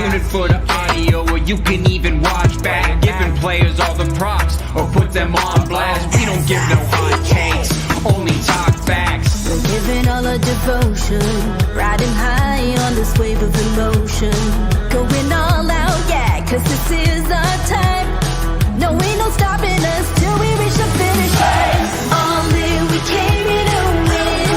Tune in for the audio, or you can even watch back. Giving players all the props, or put them on blast. We don't give no hot takes, only talk facts. We're giving all our devotion, riding high on this wave of emotion. Going all out, yeah, cause this is our time. No, ain't no stopping us till we reach the finish line. All in, we came here to win.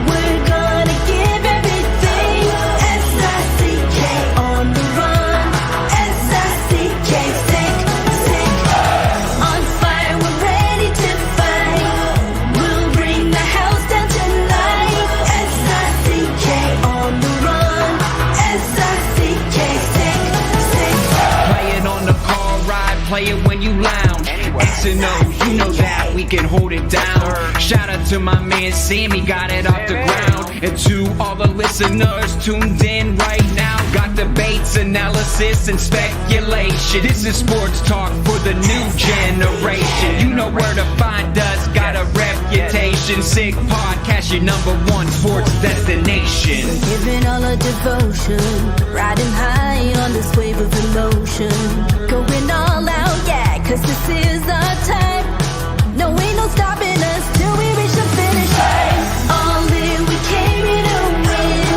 We're gonna give everything. S-I-C-K on the run. S-I-C-K, sick, sick. On fire, we're ready to fight. We'll bring the house down tonight. S-I-C-K on the run. S-I-C-K, sick, sick. Play it on the car ride, play it when you lounge. X and O, you know that we can hold it down. Shout out to my man Sammy, got it off the ground. And to all the listeners tuned in right now, got debates, analysis, and speculation. This is sports talk for the new generation. You know where to find us, got a reputation. Sick podcast, your #1 sports destination. We're giving all our devotion, riding high on this wave of emotion. Going all out, yeah, cause this is our time. No, ain't no stopping us till we reach the finish line. All in, we came here to win.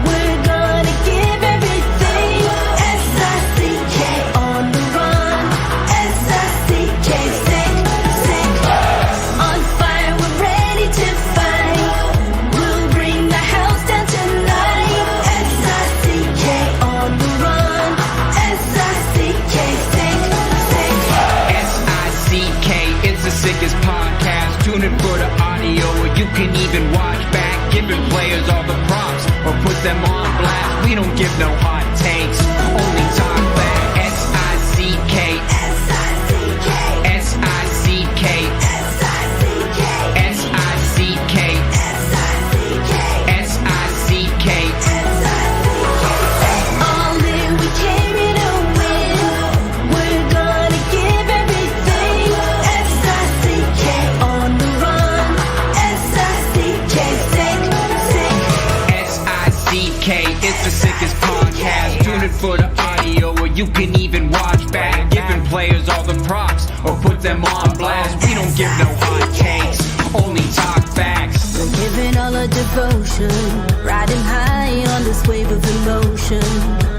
We're gonna give everything. S-I-C-K on the run. S-I-C-K, sick, sick. On fire, we're ready to fight. We'll bring the house down tonight. S-I-C-K on the run. S-I-C-K, sick, sick. S-I-C-K, it's the sickest podcast. Tune in for the audio, or you can even watch back. Giving players all the props, or put them on blast. We don't give no hot takes, only talk back. S-I-C-K, S-I-C-K, S-I-C-K, S-I-C-K, S-I-C-K, S-I-C-K, S-I-C-K. All in, we came here to win. We're gonna give everything. S-I-C-K on the run. S-I-C-K, sick, sick. S-I-C-K, it's the sickest podcast. Tune in for the audio, or you can even watch back. Giving players all the props, or put them on blast. We don't give no hot takes, only talk facts. We're giving all our devotion, riding high on this wave of emotion.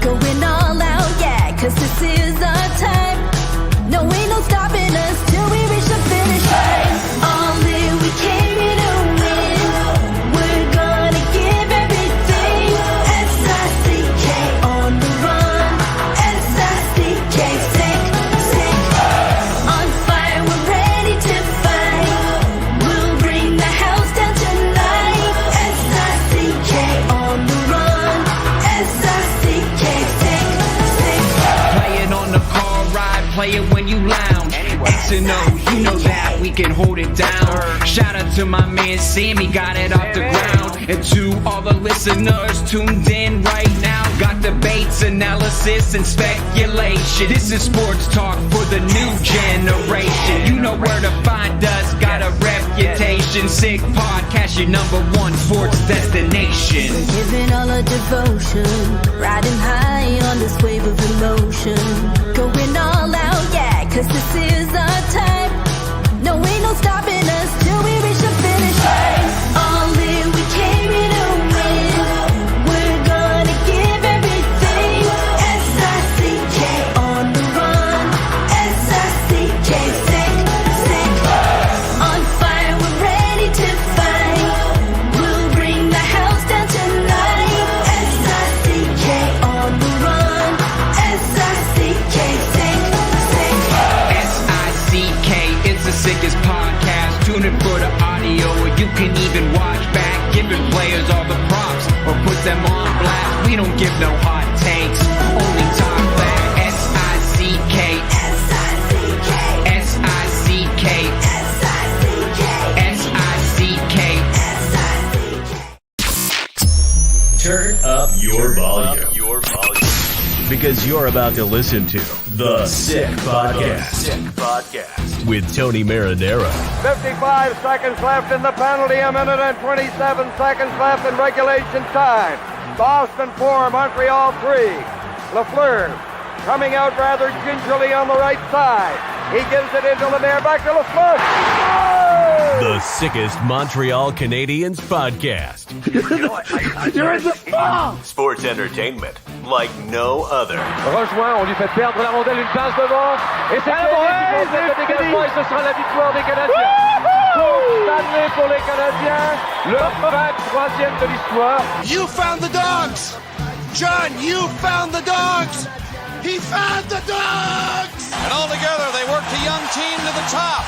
Going all out, yeah, cause this is our time. No, ain't no stopping us till we reach the finish line. All in, we came here to win. We're gonna give everything. S-I-C-K on the run. S-I-C-K, sick, sick. On fire, we're ready to fight. We'll bring the house down tonight. S-I-C-K on the run. S-I-C-K, sick, sick. Play it on the car ride, play it when you lounge. X and O, you know that we can hold it down. Shout out to my man Sammy, got it off the ground. And to all the listeners tuned in right now, got debates, analysis, and speculation. This is sports talk for the new generation. You know where to find us, got a reputation. Sick podcast, your #1 sports destination. We're giving all our devotion, riding high on this wave of emotion. Going all out, yeah, cause this is our time. No, ain't no stopping us till we reach the finish line. All in, we came here to win. We're gonna give everything. S-I-C-K on the run. S-I-C-K, sick, sick. On fire, we're ready to fight. We'll bring the house down tonight. S-I-C-K on the run. S-I-C-K, sick, sick. S-I-C-K, it's the sickest podcast. Tune in for the audio, or you can even watch back. Giving players all the props, or put them on blast. We don't give no hot takes, only talk back. S-I-C-K, S-I-C-K, S-I-C-K, S-I-C-K, S-I-C-K. S-I-C-K. Turn up your volume. Because you're about to listen to The Sick Podcast. With Tony Marinaro. 55 seconds left in the penalty, a minute and 27 seconds left in regulation time. Boston 4, Montreal 3. Lafleur coming out rather gingerly on the right side. He gives it into Lemaire, back to Lafleur. Oh! The sickest Montreal Canadiens podcast. You're in the fall! Sports entertainment like no other. Rejoint, on lui fait perdre la rondelle, une passe devant. Et c'est le dégagement et ce sera la victoire des Canadiens. Coupe Stanley pour les Canadiens. Le 23e de l'histoire. You found the dogs! John, you found the dogs! He found the dogs! And all together, they worked a young team to the top.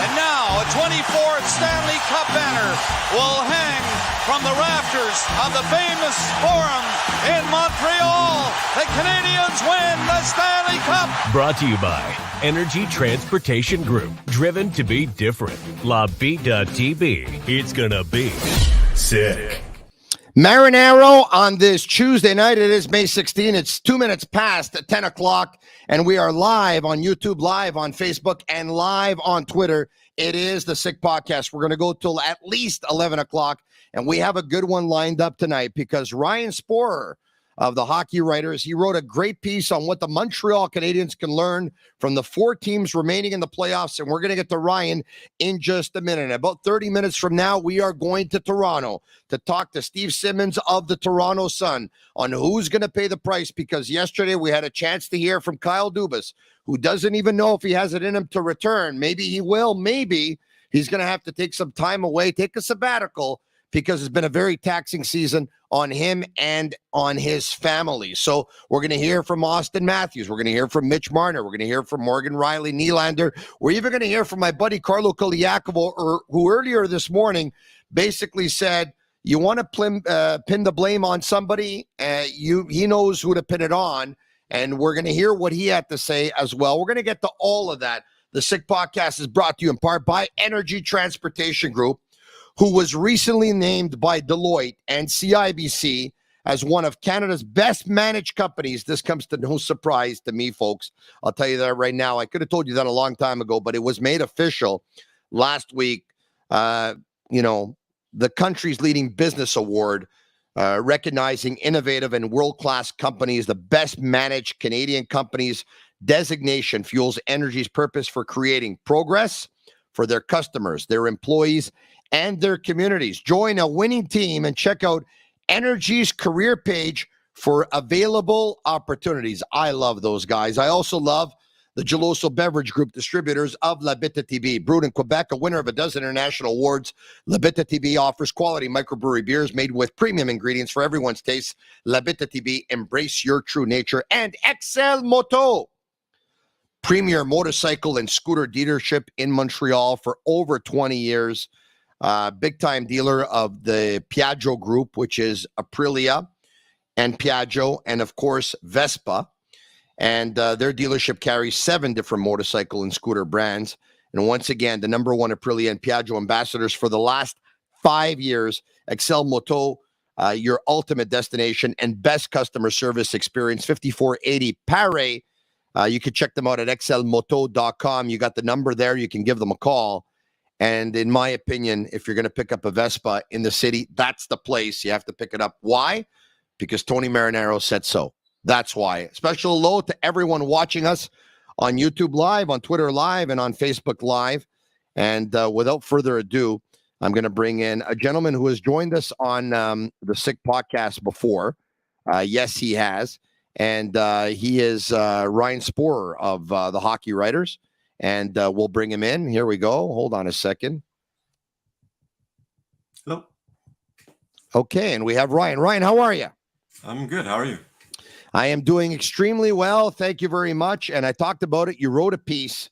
And now, a 24th Stanley Cup banner will hang from the rafters of the famous Forum in Montreal. The Canadiens win the Stanley Cup. Brought to you by Energy Transportation Group. Driven to be different. La Vida TB. It's gonna be sick. Marinaro on this Tuesday night. It is May 16. It's 2 minutes past 10 o'clock, and we are live on YouTube, live on Facebook, and live on Twitter. It is the Sick Podcast. We're going to go till at least 11 o'clock, and we have a good one lined up tonight because Ryan Szporer of the Hockey Writers, he wrote a great piece on what the Montreal Canadiens can learn from the 4 teams remaining in the playoffs, and we're going to get to Ryan in just a minute. About 30 minutes from now, we are going to Toronto to talk to Steve Simmons of the Toronto Sun on who's going to pay the price, because yesterday we had a chance to hear from Kyle Dubas, who doesn't even know if he has it in him to return. Maybe he will. Maybe he's going to have to take some time away, take a sabbatical, because it's been a very taxing season on him and on his family. So we're going to hear from Austin Matthews. We're going to hear from Mitch Marner. We're going to hear from Morgan Riley Nylander. We're even going to hear from my buddy Carlo Koliakovo, who earlier this morning basically said, you want to pin the blame on somebody, he knows who to pin it on, and we're going to hear what he had to say as well. We're going to get to all of that. The Sick Podcast is brought to you in part by Energy Transportation Group, who was recently named by Deloitte and CIBC as one of Canada's best managed companies. This comes to no surprise to me, folks. I'll tell you that right now. I could have told you that a long time ago, but it was made official last week. The country's leading business award, recognizing innovative and world-class companies, the best managed Canadian companies designation fuels Energy's purpose for creating progress for their customers, their employees, and their communities. Join a winning team and check out Energy's career page for available opportunities. I love those guys. I also love the Geloso Beverage Group, distributors of La Bittt Tibi. Brewed in Quebec, a winner of a dozen international awards, La Bittt Tibi offers quality microbrewery beers made with premium ingredients for everyone's taste. La Bittt Tibi, embrace your true nature. And XL Moto, premier motorcycle and scooter dealership in Montreal for over 20 years. Big-time dealer of the Piaggio Group, which is Aprilia and Piaggio, and, of course, Vespa. And their dealership carries 7 different motorcycle and scooter brands. And once again, the number one Aprilia and Piaggio ambassadors for the last 5 years. XL Moto, your ultimate destination and best customer service experience, 5480 Paris. You can check them out at xlmoto.com. You got the number there. You can give them a call. And in my opinion, if you're going to pick up a Vespa in the city, that's the place you have to pick it up. Why? Because Tony Marinaro said so. That's why. Special hello to everyone watching us on YouTube Live, on Twitter Live, and on Facebook Live. And without further ado, I'm going to bring in a gentleman who has joined us on the Sick Podcast before. Yes, he has. And he is Ryan Szporer of the Hockey Writers. And we'll bring him in. Here we go. Hold on a second. Hello. Okay, and we have Ryan. Ryan, how are you? I'm good. How are you? I am doing extremely well. Thank you very much. And I talked about it. You wrote a piece,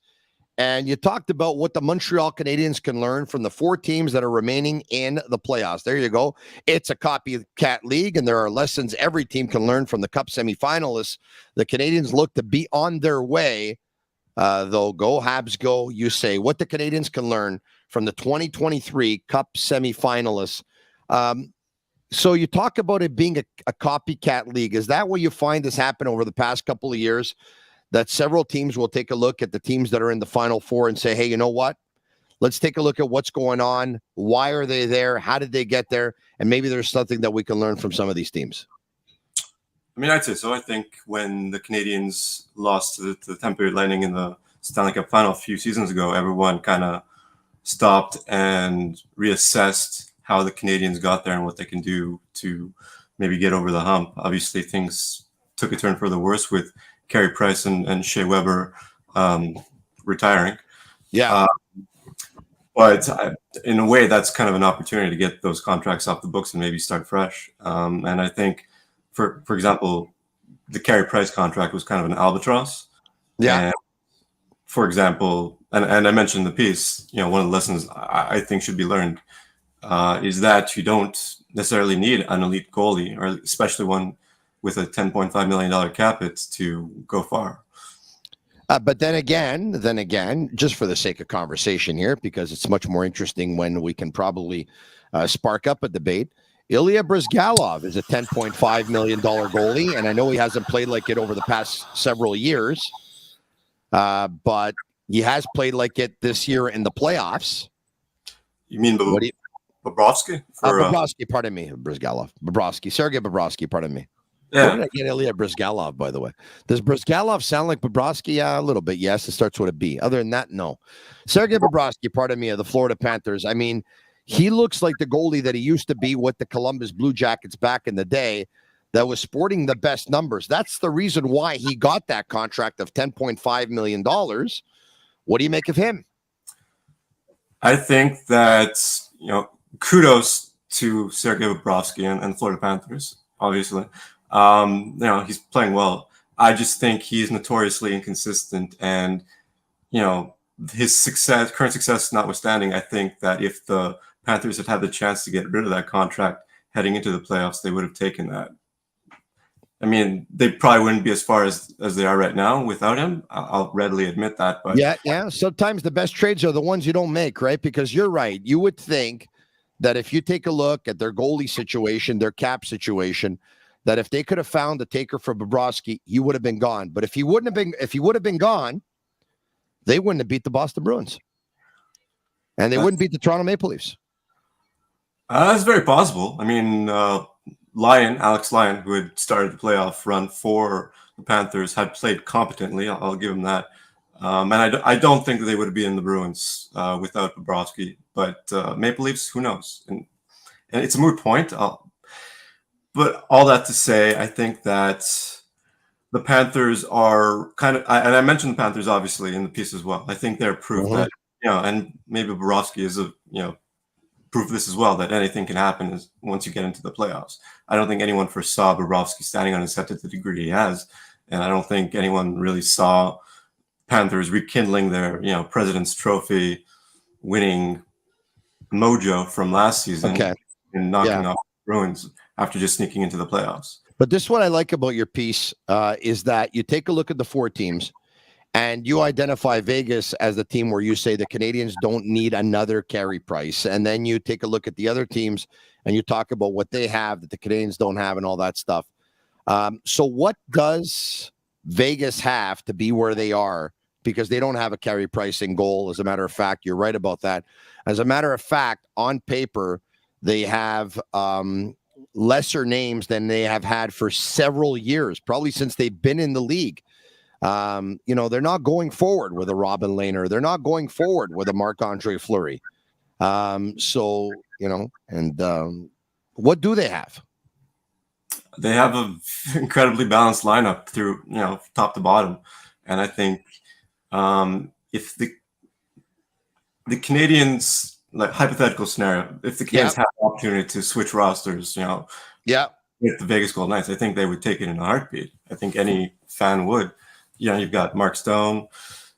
and you talked about what the Montreal Canadiens can learn from the 4 teams that are remaining in the playoffs. There you go. It's a copycat league, and there are lessons every team can learn from the Cup semifinalists. The Canadiens look to be on their way. They'll go, Habs go, you say, what the Canadiens can learn from the 2023 Cup semifinalists. So you talk about it being a copycat league. Is that what you find has happened over the past couple of years, that several teams will take a look at the teams that are in the Final Four and say, hey, you know what? Let's take a look at what's going on. Why are they there? How did they get there? And maybe there's something that we can learn from some of these teams. I mean, I'd say so. I think when the Canadiens lost to the Tampa Bay Lightning in the Stanley Cup final a few seasons ago, everyone kind of stopped and reassessed how the Canadiens got there and what they can do to maybe get over the hump. Obviously, things took a turn for the worse with Carey Price and Shea Weber retiring. Yeah. But in a way, that's kind of an opportunity to get those contracts off the books and maybe start fresh. And I think, for example, the Carey Price contract was kind of an albatross. Yeah. And for example, and I mentioned the piece, one of the lessons I think should be learned is that you don't necessarily need an elite goalie, or especially one with a $10.5 million cap hit, to go far. But then again, just for the sake of conversation here, because it's much more interesting when we can probably spark up a debate, Ilya Bryzgalov is a $10.5 million goalie, and I know he hasn't played like it over the past several years, but he has played like it this year in the playoffs. You mean Bobrovsky? Bobrovsky, pardon me, Bryzgalov. Sergei Bobrovsky, pardon me. Yeah. Where did I get Ilya Bryzgalov, by the way? Does Bryzgalov sound like Bobrovsky? Yeah, a little bit, yes. It starts with a B. Other than that, no. Sergei Bobrovsky, pardon me, of the Florida Panthers. I mean, he looks like the goalie that he used to be with the Columbus Blue Jackets back in the day that was sporting the best numbers. That's the reason why he got that contract of $10.5 million. What do you make of him? I think that, kudos to Sergei Bobrovsky and the Florida Panthers, obviously. He's playing well. I just think he's notoriously inconsistent, and, his current success notwithstanding, I think that if the Panthers had the chance to get rid of that contract heading into the playoffs, they would have taken that. I mean, they probably wouldn't be as far as they are right now without him. I'll readily admit that. But yeah. Sometimes the best trades are the ones you don't make, right? Because you're right. You would think that if you take a look at their goalie situation, their cap situation, that if they could have found a taker for Bobrovsky, he would have been gone. But if he would have been gone, they wouldn't have beat the Boston Bruins, and they wouldn't beat the Toronto Maple Leafs. That's very possible. I mean, Alex Lyon, who had started the playoff run for the Panthers, had played competently. I'll give him that. And I don't think that they would be in the Bruins without Bobrovsky. But Maple Leafs, who knows? And it's a moot point. But all that to say, I think that the Panthers are kind of, and I mentioned the Panthers obviously in the piece as well. I think they're proof that, and maybe Bobrovsky is proof of this as well, that anything can happen is once you get into the playoffs. I don't think anyone foresaw Bobrovsky standing on his head to the degree he has, and I don't think anyone really saw Panthers rekindling their, President's Trophy winning mojo from last season and knocking off the Bruins after just sneaking into the playoffs. But this is what I like about your piece is that you take a look at the four teams and you identify Vegas as the team where you say the Canadiens don't need another Carey Price. And then you take a look at the other teams and you talk about what they have that the Canadiens don't have and all that stuff. So what does Vegas have to be where they are? Because they don't have a Carey Price in goal. As a matter of fact, you're right about that. As a matter of fact, on paper, they have lesser names than they have had for several years, probably since they've been in the league. They're not going forward with a Robin Lehner. They're not going forward with a Marc-Andre Fleury. What do they have? They have an incredibly balanced lineup through, top to bottom. And I think if the Canadiens, like hypothetical scenario, if the Canadiens have the opportunity to switch rosters, with the Vegas Golden Knights, I think they would take it in a heartbeat. I think any fan would. You've got Mark Stone,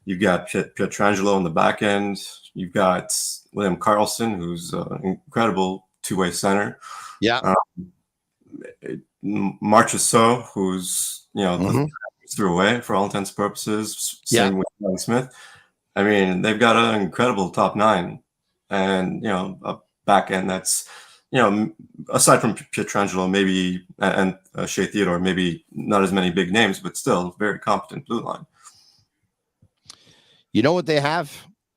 you've got Pietrangelo on the back end, you've got William Karlsson, who's an incredible two-way center. Marchessault, who's threw away for all intents and purposes. Same with Ryan Smith. I mean, they've got an incredible top nine, and a back end that's aside from Pietrangelo, maybe and Shea Theodore, maybe not as many big names, but still very competent blue line. You know what they have,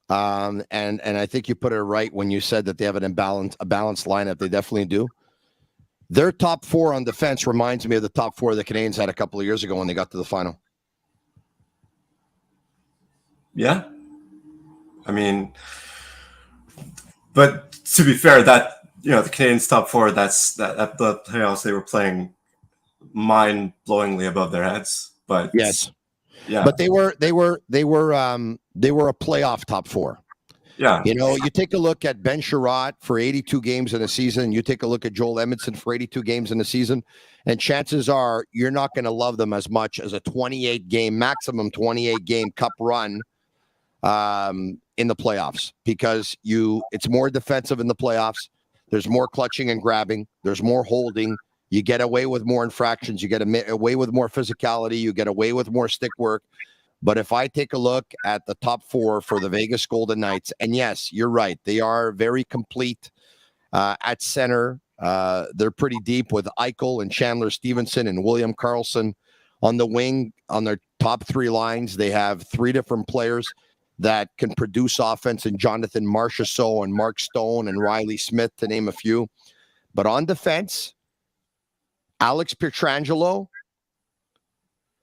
and I think you put it right when you said that they have a balanced lineup. They definitely do. Their top four on defense reminds me of the top four the Canadiens had a couple of years ago when they got to the final. Yeah. I mean, but to be fair, that the Canadiens' top four, that's that at the playoffs they were playing mind-blowingly above their heads. But yes, yeah, but they were a playoff top four. Yeah. You take a look at Ben Sherratt for 82 games in a season. You take a look at Joel Edmondson for 82 games in a season, and chances are you're not going to love them as much as a maximum 28 game cup run in the playoffs, because it's more defensive in the playoffs. There's more clutching and grabbing. There's more holding. You get away with more infractions. You get away with more physicality. You get away with more stick work. But if I take a look at the top four for the Vegas Golden Knights, and yes, you're right, they are very complete at center. They're pretty deep with Eichel and Chandler Stevenson and William Karlsson on the wing. On their top three lines, they have three different players that can produce offense, and Jonathan Marchessault and Mark Stone and Riley Smith, to name a few. But on defense, Alex Pietrangelo,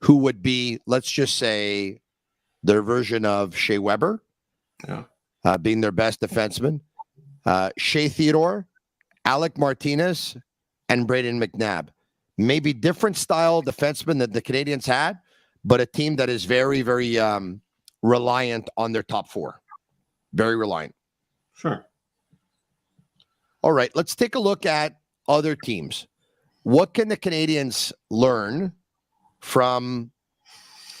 who would be, let's just say, their version of Shea Weber, being their best defenseman. Shea Theodore, Alec Martinez, and Braden McNabb. Maybe different style defensemen that the Canadiens had, but a team that is very, very reliant on their top four. Very reliant. Sure. All right, let's take a look at other teams. What can the Canadiens learn from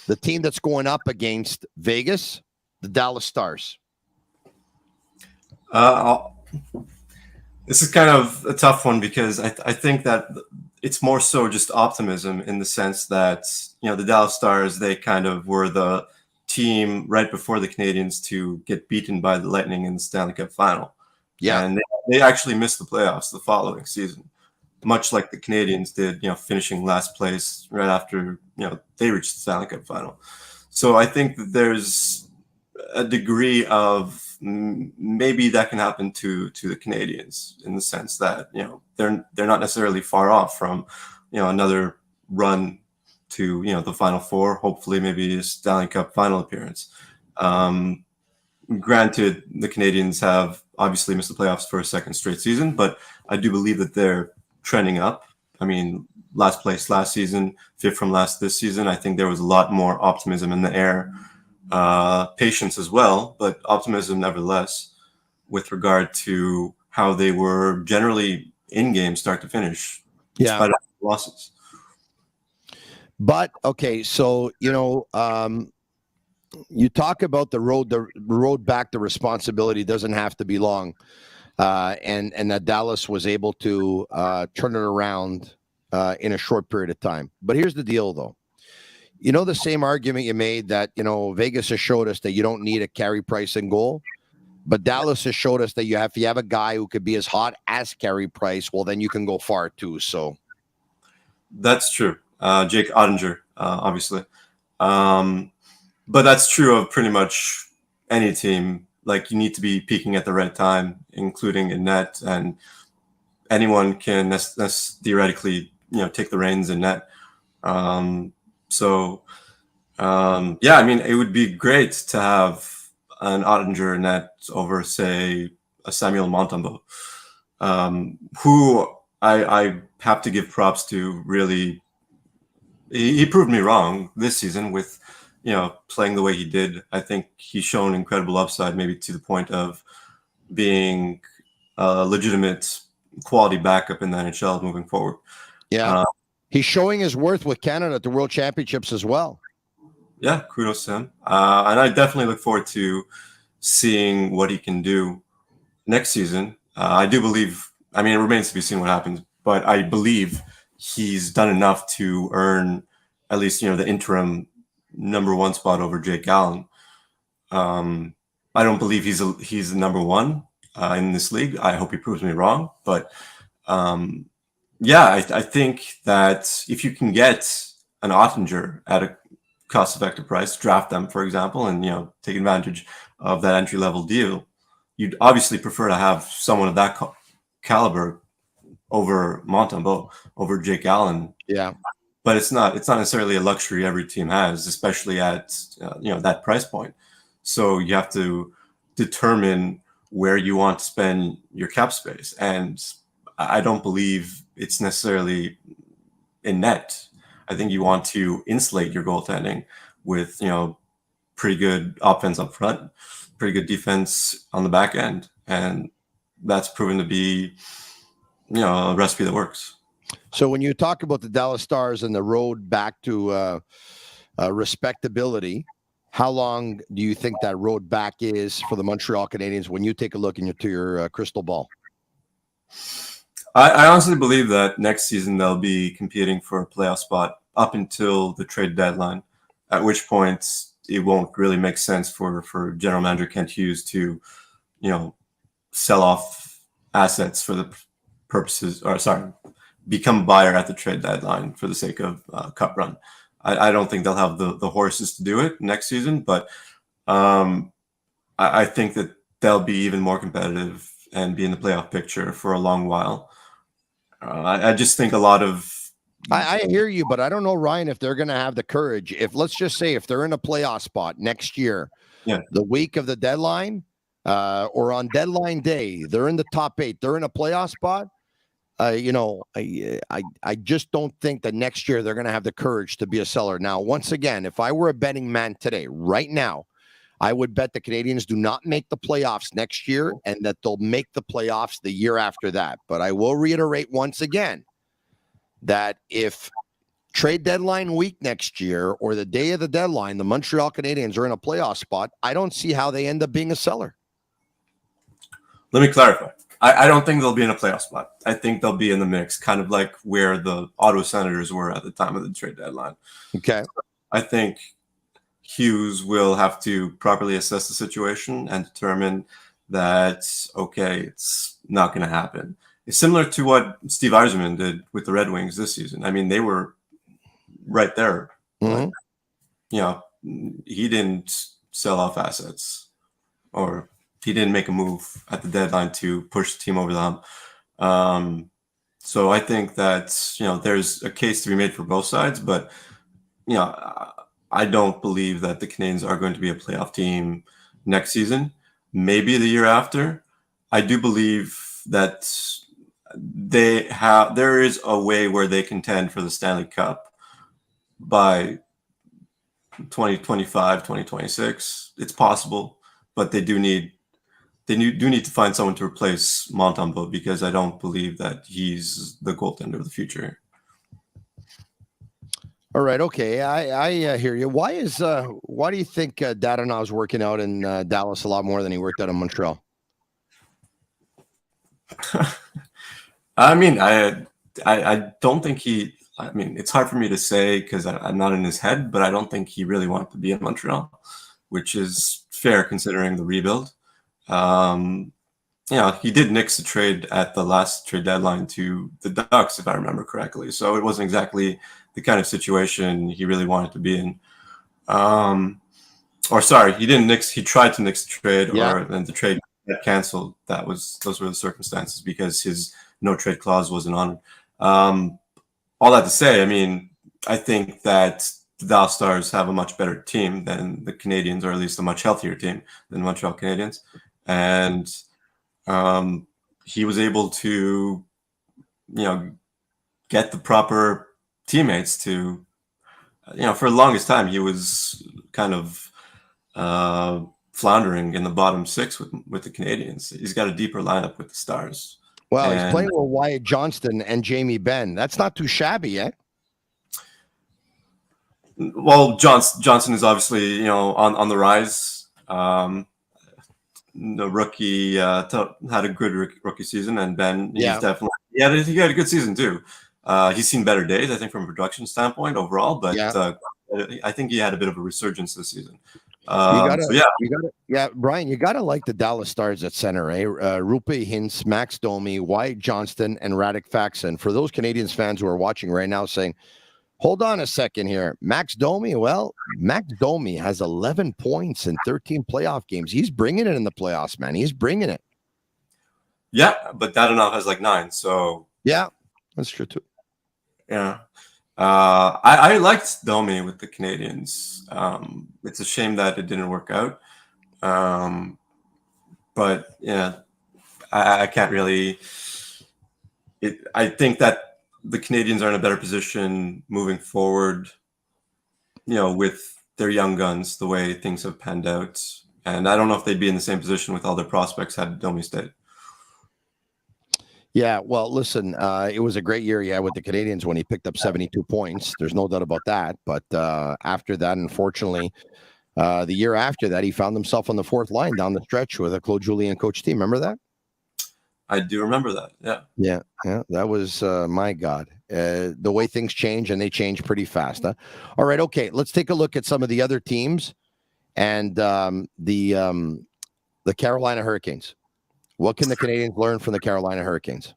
the team that's going up against Vegas, the Dallas Stars? This is kind of a tough one, because I think that it's more so just optimism, in the sense that, the Dallas Stars, they kind of were the team right before the Canadiens to get beaten by the Lightning in the Stanley Cup final. Yeah. And they actually missed the playoffs the following season, much like the Canadiens did, finishing last place right after, they reached the Stanley Cup final. So I think that there's a degree of maybe that can happen to the Canadiens, in the sense that, they're not necessarily far off from, another run to, the Final Four, hopefully maybe a Stanley Cup final appearance. Granted, the Canadiens have obviously missed the playoffs for a second straight season, but I do believe that they're trending up. I mean, last place last season, fifth from last this season. I think there was a lot more optimism in the air, patience as well, but optimism nevertheless, with regard to how they were generally in game start to finish, despite losses. But okay, so you talk about the road back to responsibility doesn't have to be long, and that Dallas was able to turn it around in a short period of time. But here's the deal, though. The same argument you made that Vegas has showed us that you don't need a Carey Price in goal, but Dallas has showed us that if you have a guy who could be as hot as Carey Price, well, then you can go far too. So that's true. Jake Ottinger, obviously. But that's true of pretty much any team. Like, you need to be peaking at the right time, including in net, and anyone can theoretically, take the reins in net. I mean, it would be great to have an Ottinger in net over, say, a Samuel Montembeault, who I have to give props to. Really, he proved me wrong this season with, playing the way he did. I think he's shown incredible upside, maybe to the point of being a legitimate quality backup in the NHL moving forward. Yeah. He's showing his worth with Canada at the World Championships as well. Yeah, kudos to him. And I definitely look forward to seeing what he can do next season. I do believe, it remains to be seen what happens, but I believe he's done enough to earn at least, the interim number one spot over Jake Allen. I don't believe he's the number one in this league. I hope he proves me wrong, but I think that if you can get an Ottinger at a cost-effective price, draft them, for example, and take advantage of that entry-level deal, you'd obviously prefer to have someone of that caliber over Montembeault, over Jake Allen. Yeah. But it's not necessarily a luxury every team has, especially at that price point. So you have to determine where you want to spend your cap space, and I don't believe it's necessarily in net. I think you want to insulate your goaltending with pretty good offense up front, pretty good defense on the back end, and that's proven to be a recipe that works. So when you talk about the Dallas Stars and the road back to respectability, how long do you think that road back is for the Montreal Canadiens when you take a look into your crystal ball? I honestly believe that next season they'll be competing for a playoff spot up until the trade deadline, at which point it won't really make sense for General Manager Kent Hughes to, sell off assets for the purposes, become a buyer at the trade deadline for the sake of cup run. I don't think they'll have the horses to do it next season, but I think that they'll be even more competitive and be in the playoff picture for a long while. I just think a lot of... I hear you, but I don't know, Ryan, if they're going to have the courage. Let's just say if they're in a playoff spot next year, the week of the deadline or on deadline day, they're in the top 8, they're in a playoff spot. I just don't think that next year they're going to have the courage to be a seller. Now, once again, if I were a betting man today, right now, I would bet the Canadiens do not make the playoffs next year and that they'll make the playoffs the year after that. But I will reiterate once again that if trade deadline week next year or the day of the deadline, the Montreal Canadiens are in a playoff spot, I don't see how they end up being a seller. Let me clarify. I don't think they'll be in a playoff spot. I think they'll be in the mix, kind of like where the Ottawa Senators were at the time of the trade deadline. Okay. I think Hughes will have to properly assess the situation and determine that, okay, it's not going to happen. It's similar to what Steve Yzerman did with the Red Wings this season. I mean, they were right there. Mm-hmm. He didn't sell off assets, or he didn't make a move at the deadline to push the team over the hump. So I think that, there's a case to be made for both sides, but, I don't believe that the Canadiens are going to be a playoff team next season, maybe the year after. I do believe that there is a way where they contend for the Stanley Cup by 2025, 2026. It's possible, but they do need to find someone to replace Montembeault, because I don't believe that he's the goaltender of the future. All right. Okay. I hear you. Why do you think Dadonov's working out in Dallas a lot more than he worked out in Montreal? I mean, I don't think it's hard for me to say because I'm not in his head, but I don't think he really wanted to be in Montreal, which is fair considering the rebuild. He did nix the trade at the last trade deadline to the Ducks, if I remember correctly. So it wasn't exactly the kind of situation he really wanted to be in. He didn't nix. He tried to nix the trade, and the trade got canceled. Those were the circumstances because his no trade clause wasn't honored. All that to say, I mean, I think that the Dallas Stars have a much better team than the Canadiens, or at least a much healthier team than Montreal Canadiens. And he was able to, get the proper teammates to, for the longest time, he was kind of floundering in the bottom 6 with the Canadiens. He's got a deeper lineup with the Stars. Well, he's playing with Wyatt Johnston and Jamie Benn. That's not too shabby, eh? Well, Johnson is obviously, on the rise. The rookie had a good rookie season, and Ben, he had a good season too. He's seen better days, I think, from a production standpoint overall. But I think he had a bit of a resurgence this season. Brian, you gotta like the Dallas Stars at center, eh? Rupe Hintz, Max Domi, Wyatt Johnston, and Radek Faxon. For those Canadiens fans who are watching right now, saying, "Hold on a second here, Max Domi." Well, Max Domi has 11 points in 13 playoff games. He's bringing it in the playoffs, man. He's bringing it. Yeah, but Dadonov has like 9. So Yeah, that's true too. Yeah. I liked Domi with the Canadiens. It's a shame that it didn't work out. But yeah, I can't really. I think that the Canadiens are in a better position moving forward, with their young guns, the way things have panned out. And I don't know if they'd be in the same position with all their prospects had Domi stayed. Yeah, well, listen, it was a great year he had with the Canadiens when he picked up 72 points. There's no doubt about that. But after that, unfortunately, the year after that, he found himself on the fourth line down the stretch with a Claude Julien coach team. Remember that? I do remember that. Yeah. Yeah. That was, my God, the way things change, and they change pretty fast. Huh? All right. Okay. Let's take a look at some of the other teams and the Carolina Hurricanes. What can the Canadiens learn from the Carolina Hurricanes?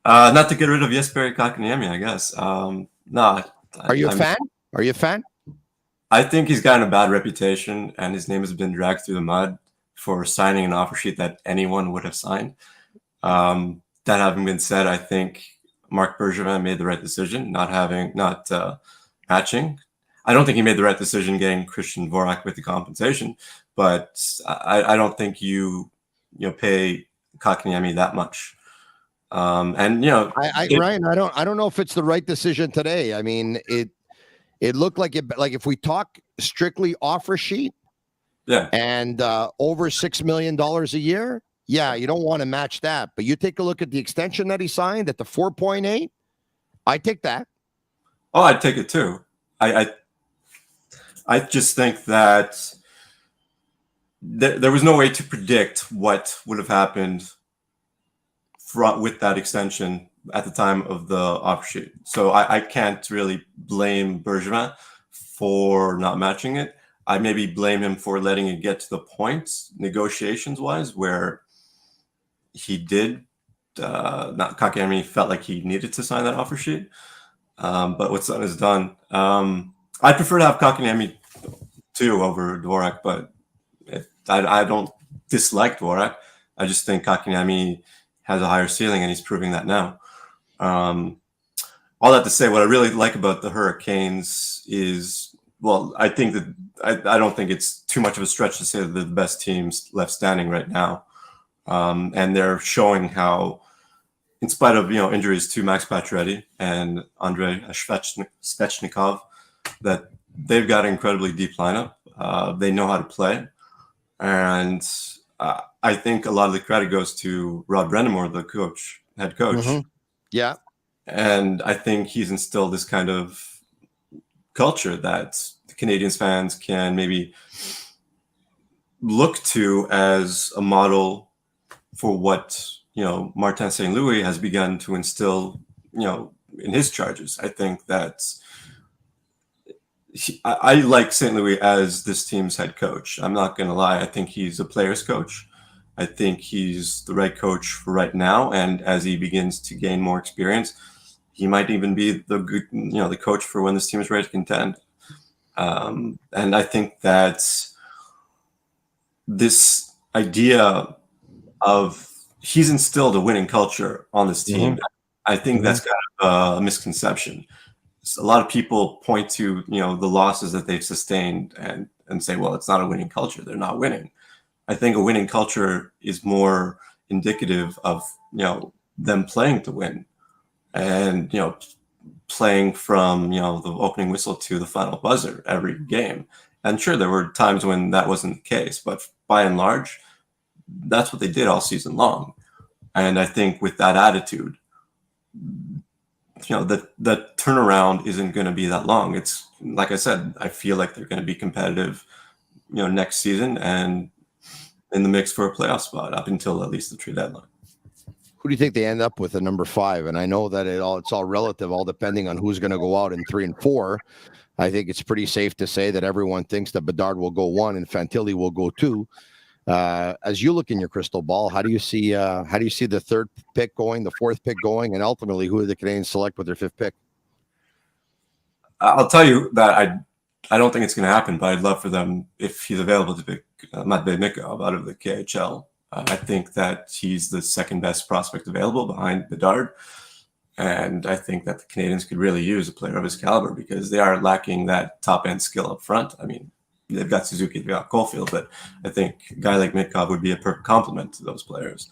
Not to get rid of Jesperi Kotkaniemi, I guess. No. Are you a fan? Are you a fan? I think he's gotten a bad reputation, and his name has been dragged through the mud for signing an offer sheet that anyone would have signed. That having been said, I think Marc Bergevin made the right decision, not matching. I don't think he made the right decision getting Christian Dvorak with the compensation, but I don't think you pay Kotkaniemi that much. Ryan, I don't know if it's the right decision today. I mean, it looked like if we talk strictly offer sheet, yeah, and over $6 million a year, yeah, you don't want to match that. But you take a look at the extension that he signed at the 4.8. I take that. Oh, I'd take it too. I just think that there was no way to predict what would have happened with that extension at the time of the offer sheet. So I can't really blame Bergevin for not matching it. I maybe blame him for letting it get to the point, negotiations-wise, where he did. Kotkaniemi felt like he needed to sign that offer sheet. But what's done is done. I'd prefer to have Kotkaniemi too over Dvorak, but I don't dislike Dvorak. I just think Kotkaniemi has a higher ceiling, and he's proving that now. All that to say, what I really like about the Hurricanes is, well, I think that I don't think it's too much of a stretch to say that they're the best teams left standing right now. And they're showing how, in spite of injuries to Max Pacioretty and Andrei Svechnikov, that they've got an incredibly deep lineup. They know how to play, and I think a lot of the credit goes to Rod Brind'Amour, the head coach. Mm-hmm. Yeah, and I think he's instilled this kind of culture that the Canadiens fans can maybe look to as a model for what Martin St. Louis has begun to instill in his charges. I think that I like St. Louis as this team's head coach. I'm not going to lie. I think he's a player's coach. I think he's the right coach for right now. And as he begins to gain more experience, he might even be the coach for when this team is ready to contend. And I think that this idea of he's instilled a winning culture on this team. Mm-hmm. I think that's kind of a misconception. A lot of people point to the losses that they've sustained and say, well, it's not a winning culture. They're not winning. I think a winning culture is more indicative of them playing to win, and playing from the opening whistle to the final buzzer every game. And sure, there were times when that wasn't the case, but by and large, that's what they did all season long. And I think with that attitude, the turnaround isn't going to be that long. It's like I said, I feel like they're going to be competitive, next season and in the mix for a playoff spot up until at least the trade deadline. Who do you think they end up with at number 5? And I know that it's all relative, all depending on who's going to go out in 3 and 4. I think it's pretty safe to say that everyone thinks that Bedard will go 1 and Fantilli will go 2. As you look in your crystal ball, how do you see the 3rd pick going, the 4th pick going, and ultimately who do the Canadiens select with their 5th pick? I'll tell you that I don't think it's going to happen, but I'd love for them, if he's available, to pick Matvei Mikov out of the KHL. I think that he's the second best prospect available behind Bedard. And I think that the Canadiens could really use a player of his caliber because they are lacking that top-end skill up front. I mean, they've got Suzuki, they've got Caulfield, but I think a guy like Mitkov would be a perfect complement to those players.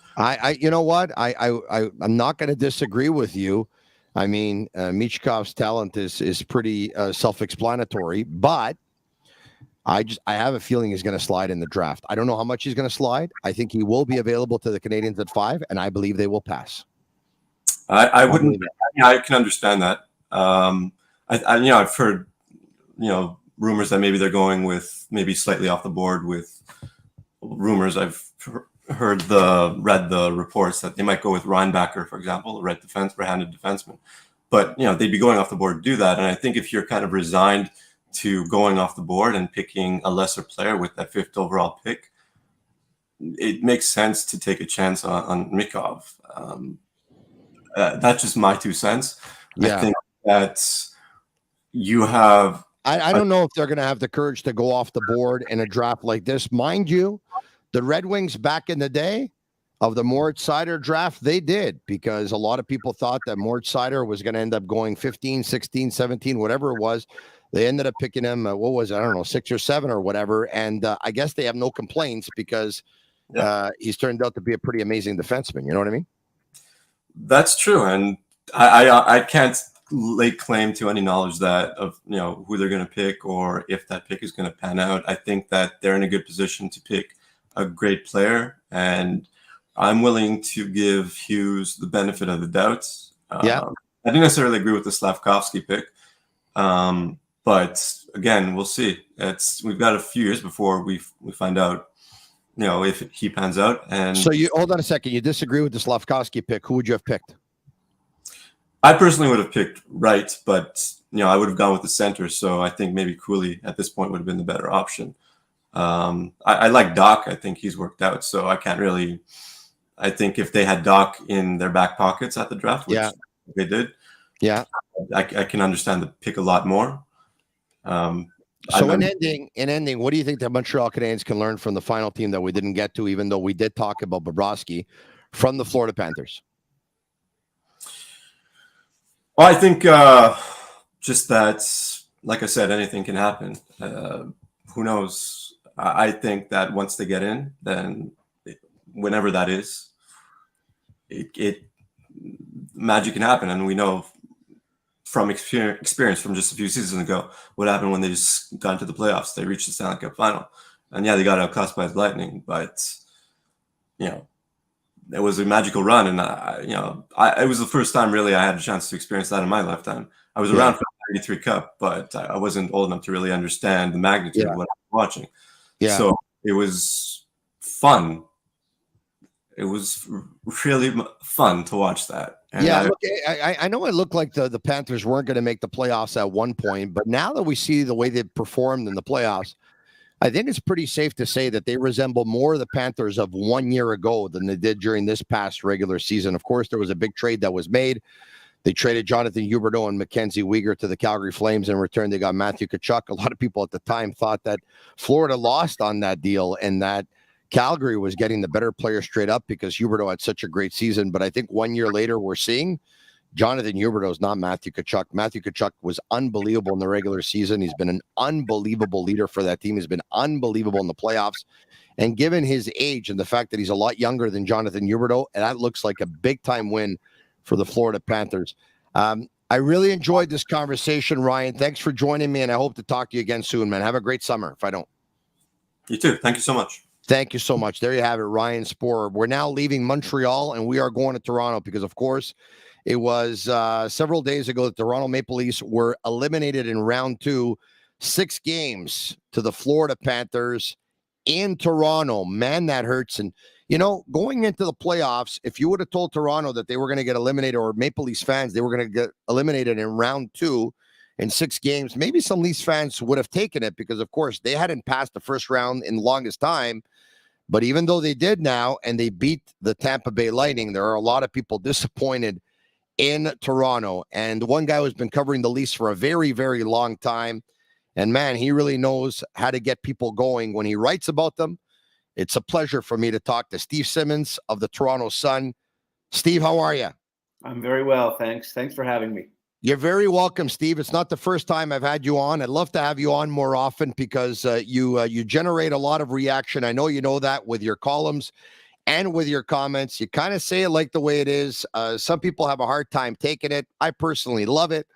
You know what? I'm not going to disagree with you. I mean, Michkov's talent is pretty self-explanatory, but I have a feeling he's going to slide in the draft. I don't know how much he's going to slide. I think he will be available to the Canadiens at 5, and I believe they will pass. I wouldn't. I can understand that. I've heard, rumors that maybe they're going with maybe slightly off the board with rumors. I've read the reports that they might go with Reinbacher, for example, a right-handed defenseman. But they'd be going off the board to do that. And I think if you're kind of resigned to going off the board and picking a lesser player with that 5th overall pick, it makes sense to take a chance on Mitkov. That's just my 2 cents. Yeah. I think that you have. I don't know if they're going to have the courage to go off the board in a draft like this. Mind you, the Red Wings back in the day of the Moritz Seider draft, they did, because a lot of people thought that Moritz Seider was going to end up going 15, 16, 17, whatever it was. They ended up picking him, 6 or 7 or whatever. And I guess they have no complaints because he's turned out to be a pretty amazing defenseman. You know what I mean? That's true. And I can't lay claim to any knowledge of who they're going to pick or if that pick is going to pan out. I think that they're in a good position to pick a great player, and I'm willing to give Hughes the benefit of the doubt. I didn't necessarily agree with the Slavkovsky pick, but again, we'll see. We've got a few years before we find out, if he pans out. And so you hold on a second. You disagree with the Slavkovsky pick? Who would you have picked? I personally would have picked Wright, but I would have gone with the center. So I think maybe Cooley at this point would have been the better option. I like Doc. I think he's worked out. So I can't really. I think if they had Doc in their back pockets at the draft, which they did, I can understand the pick a lot more. So in ending, what do you think the Montreal Canadiens can learn from the final team that we didn't get to, even though we did talk about Bobrovsky, from the Florida Panthers? Well, I think just that, like I said, anything can happen. Who knows? I think that once they get in, then whenever that is, magic can happen. And we know from experience from just a few seasons ago what happened when they just got into the playoffs. They reached the Stanley Cup final. And they got outclassed by Lightning. But, it was a magical run. And, it was the first time really I had a chance to experience that in my lifetime. I was around for the 93 Cup, but I wasn't old enough to really understand the magnitude of what I was watching. Yeah. So it was fun. It was really fun to watch that. And I know it looked like the Panthers weren't going to make the playoffs at one point, but now that we see the way they performed in the playoffs, I think it's pretty safe to say that they resemble more the Panthers of 1 year ago than they did during this past regular season. Of course, there was a big trade that was made. They traded Jonathan Huberdeau and Mackenzie Weegar to the Calgary Flames. In return, they got Matthew Tkachuk. A lot of people at the time thought that Florida lost on that deal and that Calgary was getting the better player straight up because Huberdeau had such a great season. But I think 1 year later, we're seeing Jonathan Huberdeau is not Matthew Tkachuk. Matthew Tkachuk was unbelievable in the regular season. He's been an unbelievable leader for that team. He's been unbelievable in the playoffs. And given his age and the fact that he's a lot younger than Jonathan Huberdeau, that looks like a big-time win for the Florida Panthers. I really enjoyed this conversation, Ryan. Thanks for joining me, and I hope to talk to you again soon, man. Have a great summer if I don't. You too. Thank you so much. Thank you so much. There you have it, Ryan Szporer. We're now leaving Montreal, and we are going to Toronto because, of course, it was several days ago that the Toronto Maple Leafs were eliminated in round 2, 6 games to the Florida Panthers in Toronto. Man, that hurts. And, going into the playoffs, if you would have told Toronto that they were going to get eliminated, or Maple Leafs fans, they were going to get eliminated in round 2 in 6 games, maybe some Leafs fans would have taken it because, of course, they hadn't passed the first round in the longest time. But even though they did now and they beat the Tampa Bay Lightning, there are a lot of people disappointed in Toronto. And one guy who's been covering the Leafs for a very, very long time, and man, he really knows how to get people going when he writes about them It's a pleasure for me to talk to Steve Simmons of the Toronto Sun. Steve, how are you? I'm very well, thanks. Thanks for having me. You're very welcome, Steve. It's not the first time I've had you on. I'd love to have you on more often because you generate a lot of reaction. I know you know that with your columns and with your comments. You kind of say it like the way it is. Some people have a hard time taking it. I personally love it.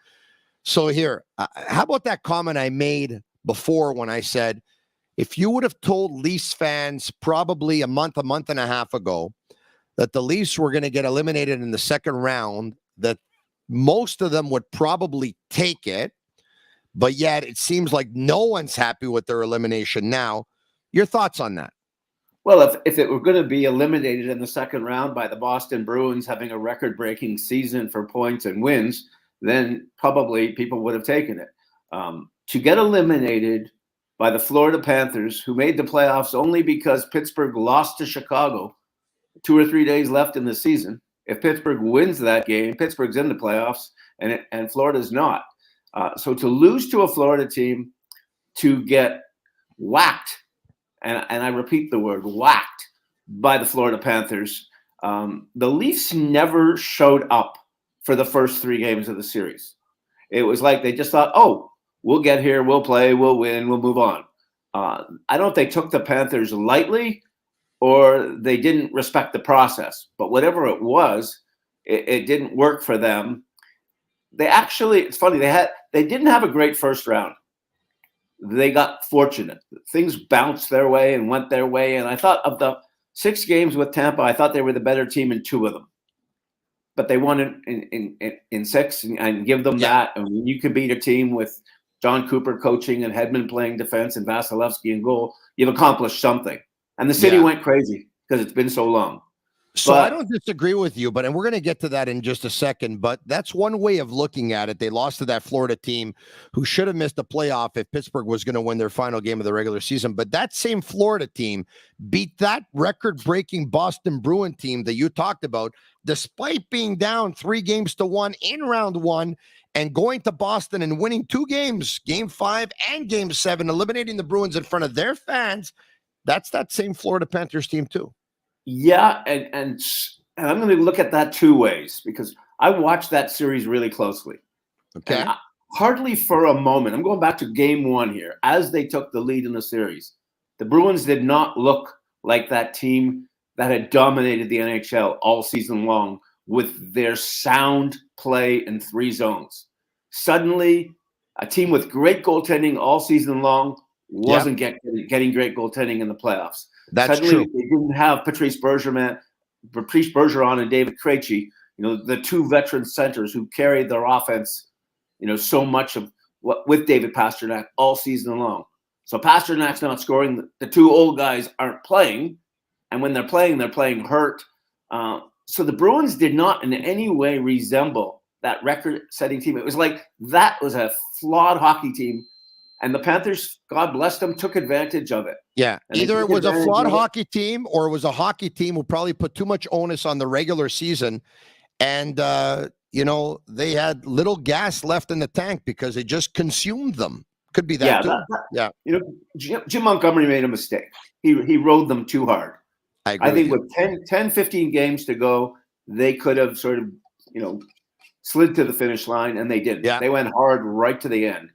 So here, how about that comment I made before when I said, if you would have told Leafs fans probably a month and a half ago that the Leafs were going to get eliminated in the second round, that most of them would probably take it, but yet it seems like no one's happy with their elimination now. Your thoughts on that? Well, if it were going to be eliminated in the second round by the Boston Bruins having a record-breaking season for points and wins, then probably people would have taken it. To get eliminated by the Florida Panthers, who made the playoffs only because Pittsburgh lost to Chicago 2 or 3 days left in the season. If Pittsburgh wins that game, Pittsburgh's in the playoffs, and Florida's not. So to lose to a Florida team, to get whacked, and I repeat the word whacked, by the Florida Panthers, the Leafs never showed up for the first 3 games of the series. It was like they just thought, oh, we'll get here, we'll play, we'll win, we'll move on. I don't think they took the Panthers lightly, or they didn't respect the process. But whatever it was, it didn't work for them. They actually, it's funny, they didn't have a great first round. They got fortunate. Things bounced their way and went their way. And I thought of the 6 games with Tampa, I thought they were the better team in 2 of them. But they won in 6, and give them that. And when you could beat a team with John Cooper coaching and Hedman playing defense and Vasilevsky in goal, you've accomplished something. And the city went crazy because it's been so long. So I don't disagree with you, and we're going to get to that in just a second, but that's one way of looking at it. They lost to that Florida team who should have missed the playoff if Pittsburgh was going to win their final game of the regular season. But that same Florida team beat that record-breaking Boston Bruin team that you talked about, despite being down 3-1 in round 1 and going to Boston and winning 2 games, Game 5 and Game 7, eliminating the Bruins in front of their fans. That's that same Florida Panthers team too. Yeah, and I'm going to look at that 2 ways because I watched that series really closely. Okay. Hardly for a moment. I'm going back to Game 1 here. As they took the lead in the series, the Bruins did not look like that team that had dominated the NHL all season long with their sound play in 3 zones. Suddenly, a team with great goaltending all season long wasn't getting great goaltending in the playoffs. That's Suddenly, true. They didn't have Patrice Bergeron and David Krejci, the 2 veteran centers who carried their offense, so much of what with David Pastrnak all season long. So Pasternak's not scoring. The 2 old guys aren't playing, and when they're playing hurt. So the Bruins did not in any way resemble that record-setting team. It was like that was a flawed hockey team. And the Panthers, God bless them, took advantage of it. Yeah, either it was a flawed hockey team or it was a hockey team who probably put too much onus on the regular season. And, they had little gas left in the tank because they just consumed them. Could be that too. Jim Montgomery made a mistake. He rode them too hard. I think with 10, 15 games to go, they could have sort of, slid to the finish line, and they didn't. Yeah. They went hard right to the end.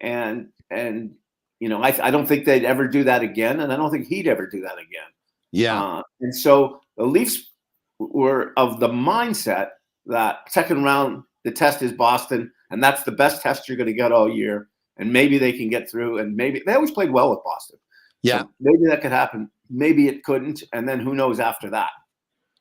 And I don't think they'd ever do that again, and I don't think he'd ever do that again. Yeah. And so the Leafs were of the mindset that second round, the test is Boston, and that's the best test you're going to get all year. And maybe they can get through, and maybe they always played well with Boston. Yeah. So maybe that could happen. Maybe it couldn't, and then who knows after that.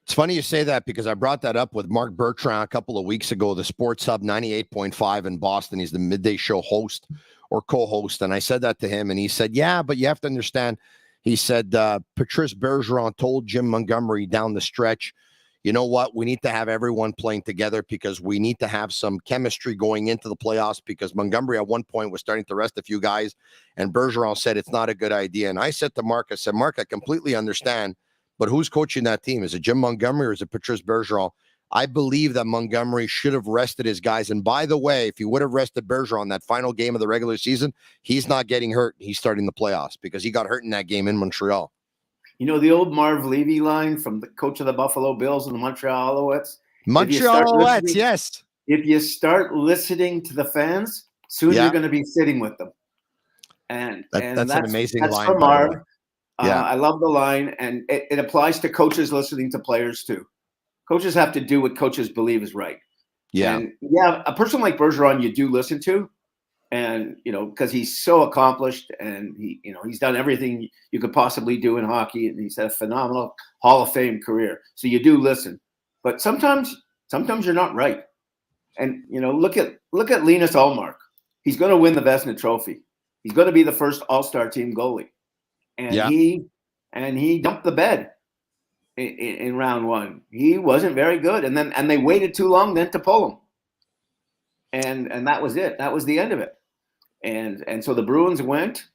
It's funny you say that because I brought that up with Mark Bertrand a couple of weeks ago, the Sports Hub 98.5 in Boston. He's the midday show host or co-host. And I said that to him, and he said, yeah, but you have to understand. He said, Patrice Bergeron told Jim Montgomery down the stretch, you know what? We need to have everyone playing together because we need to have some chemistry going into the playoffs because Montgomery at one point was starting to rest a few guys, and Bergeron said it's not a good idea. And I said to Mark, Mark, I completely understand, but who's coaching that team? Is it Jim Montgomery or is it Patrice Bergeron? I believe that Montgomery should have rested his guys. And by the way, if he would have rested Bergeron that final game of the regular season, he's not getting hurt. He's starting the playoffs because he got hurt in that game in Montreal. You know the old Marv Levy line from the coach of the Buffalo Bills and the Montreal Alouettes? Montreal Alouettes, yes. If you start listening to the fans, soon you're going to be sitting with them. And that's an amazing line. From Marv. I love the line, and it applies to coaches listening to players too. Coaches have to do what coaches believe is right. Yeah. And a person like Bergeron you do listen to, and because he's so accomplished and he's done everything you could possibly do in hockey, and he's had a phenomenal Hall of Fame career. So you do listen, but sometimes you're not right. And look at Linus Ullmark. He's going to win the Vezina Trophy. He's going to be the first All-Star team goalie, and he dumped the bed in round one. He wasn't very good, and they waited too long then to pull him, and that was it. That was the end of it. And so the Bruins went,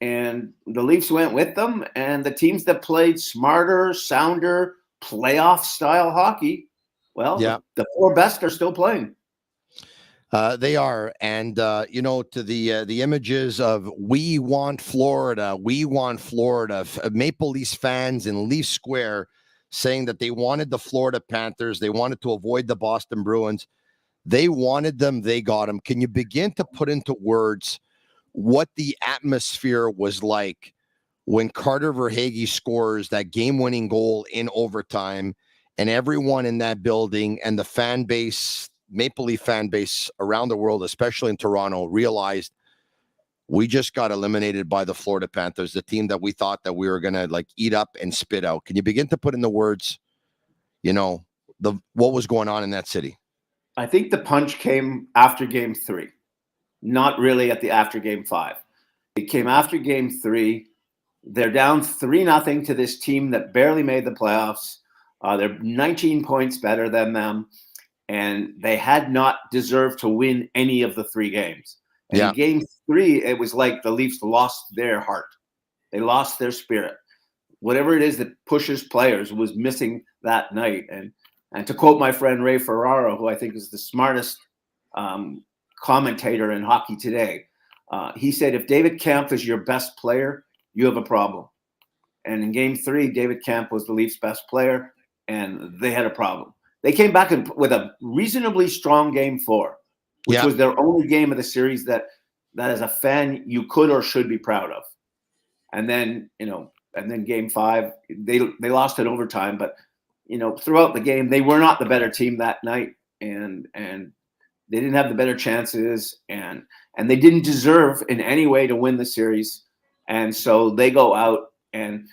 and the Leafs went with them, and the teams that played smarter, sounder, playoff-style hockey, the four best are still playing. They are. And, to the images of we want Florida, Maple Leafs fans in Leaf Square saying that they wanted the Florida Panthers. They wanted to avoid the Boston Bruins. They wanted them. They got them. Can you begin to put into words what the atmosphere was like when Carter Verhaeghe scores that game-winning goal in overtime, and everyone in that building and the fan base, Maple Leaf fan base around the world, especially in Toronto, realized we just got eliminated by the Florida Panthers, the team that we thought that we were going to eat up and spit out. Can you begin to put in the words, what was going on in that city? I think the punch came after game 3, not really after game 5. It came after game 3. They're down 3-0 to this team that barely made the playoffs. They're 19 points better than them, and they had not deserved to win any of the 3 games. And in game 3, it was like the Leafs lost their heart. They lost their spirit. Whatever it is that pushes players was missing that night. And to quote my friend Ray Ferraro, who I think is the smartest commentator in hockey today, he said, if David Kampf is your best player, you have a problem. And in game 3, David Kampf was the Leafs' best player, and they had a problem. They came back with a reasonably strong game 4, which was their only game of the series that as a fan you could or should be proud of. And then, game 5, they lost in overtime, but throughout the game, they were not the better team that night, and they didn't have the better chances, and they didn't deserve in any way to win the series. And so they go out, and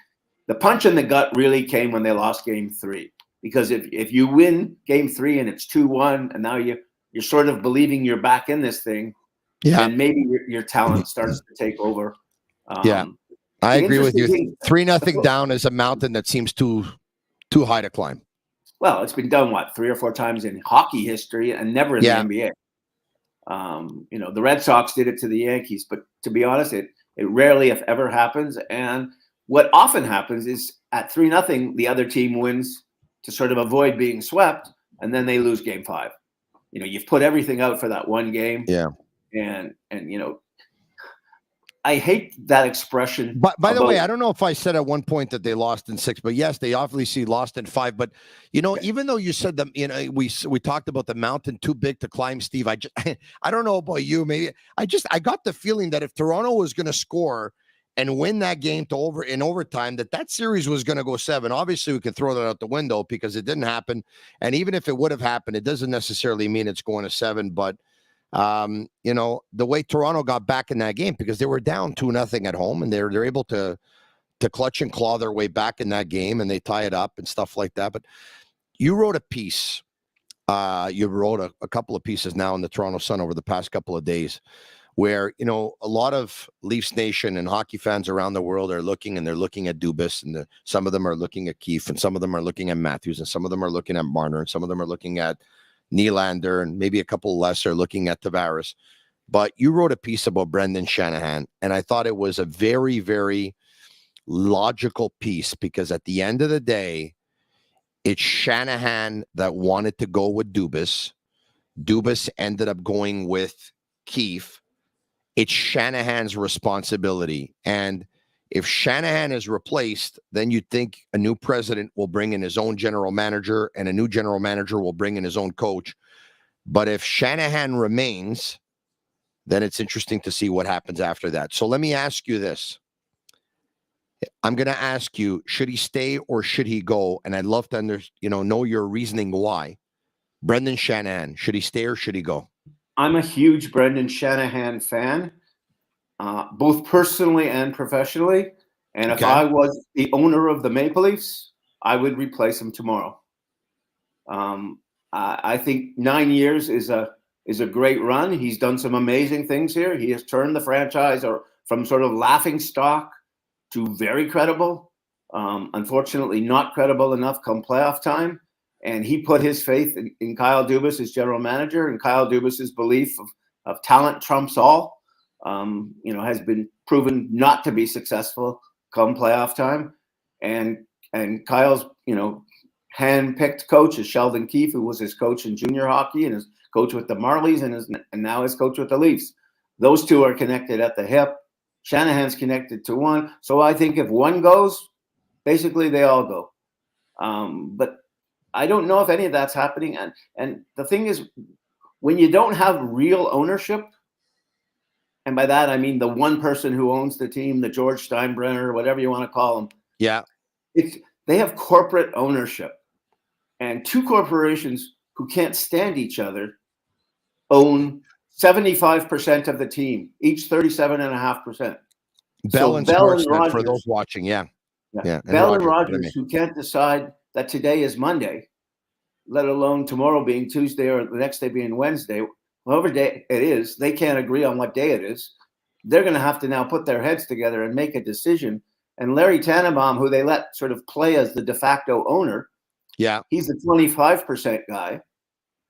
the punch in the gut really came when they lost game 3, because if you win game 3 and it's 2-1, and now you're sort of believing you're back in this thing, and maybe your talent starts to take over. I agree with you. 3-0 down is a mountain that seems too high to climb. Well, it's been done 3 or 4 times in hockey history, and never in the NBA. The Red Sox did it to the Yankees, but to be honest, it rarely, if ever, happens. And what often happens is at 3-0, the other team wins to sort of avoid being swept, and then they lose game 5. You've put everything out for that one game. Yeah. And I hate that expression. But by the way, I don't know if I said at one point that they lost in 6, but yes, they obviously lost in 5. But even though you said that, we talked about the mountain too big to climb, Steve. I don't know about you. Maybe I got the feeling that if Toronto was going to score and win that game in overtime, that series was going to go 7. Obviously, we can throw that out the window because it didn't happen. And even if it would have happened, it doesn't necessarily mean it's going to 7. But the way Toronto got back in that game, because they were down 2-0 at home, and they're able to clutch and claw their way back in that game, and they tie it up and stuff like that. But you wrote a piece. You wrote a couple of pieces now in the Toronto Sun over the past couple of days, where a lot of Leafs Nation and hockey fans around the world are looking, and they're looking at Dubas, and some of them are looking at Keefe, and some of them are looking at Matthews, and some of them are looking at Marner, and some of them are looking at Nylander, and maybe a couple less are looking at Tavares. But you wrote a piece about Brendan Shanahan, and I thought it was a very, very logical piece, because at the end of the day, it's Shanahan that wanted to go with Dubas. Dubas ended up going with Keefe. It's Shanahan's responsibility. And If Shanahan is replaced, then you'd think a new president will bring in his own general manager, and a new general manager will bring in his own coach. But if Shanahan remains, then it's interesting to see what happens after that. So let me ask you this. I'm going to ask you, should he stay or should he go? And I'd love to know your reasoning why. Brendan Shanahan, should he stay or should he go? I'm a huge Brendan Shanahan fan, both personally and professionally. And if I was the owner of the Maple Leafs, I would replace him tomorrow. I think 9 years is a great run. He's done some amazing things here. He has turned the franchise from sort of laughing stock to very credible. Unfortunately, not credible enough come playoff time. And he put his faith in Kyle Dubas as general manager, and Kyle Dubas's belief of talent trumps all, has been proven not to be successful come playoff time. And Kyle's, hand-picked coach is Sheldon Keefe, who was his coach in junior hockey and his coach with the Marlies and now his coach with the Leafs. Those two are connected at the hip. Shanahan's connected to one. So I think if one goes, basically they all go. But I don't know if any of that's happening. And the thing is, when you don't have real ownership, and by that I mean the one person who owns the team, the George Steinbrenner, whatever you want to call him. Yeah. They have corporate ownership. And two corporations who can't stand each other own 75% of the team, each 37.5%. Bell and Sportsnet, for those watching, yeah. Bell and Rogers, who can't decide that today is Monday, let alone tomorrow being Tuesday or the next day being Wednesday, whatever day it is, they can't agree on what day it is. They're going to have to now put their heads together and make a decision. And Larry Tannenbaum, who they let sort of play as the de facto owner, he's the 25% guy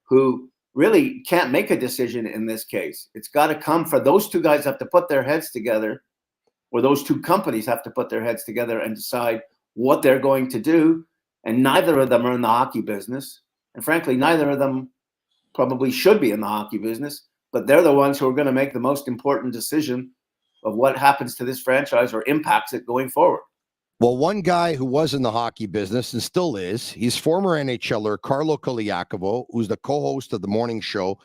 who really can't make a decision in this case. It's got to come for those two guys have to put their heads together, or those two companies have to put their heads together and decide what they're going to do. And neither of them are in the hockey business. And frankly, neither of them probably should be in the hockey business, but they're the ones who are going to make the most important decision of what happens to this franchise or impacts it going forward. Well, one guy who was in the hockey business and still is, he's former NHLer Carlo Koliakovo, who's the co-host of the morning show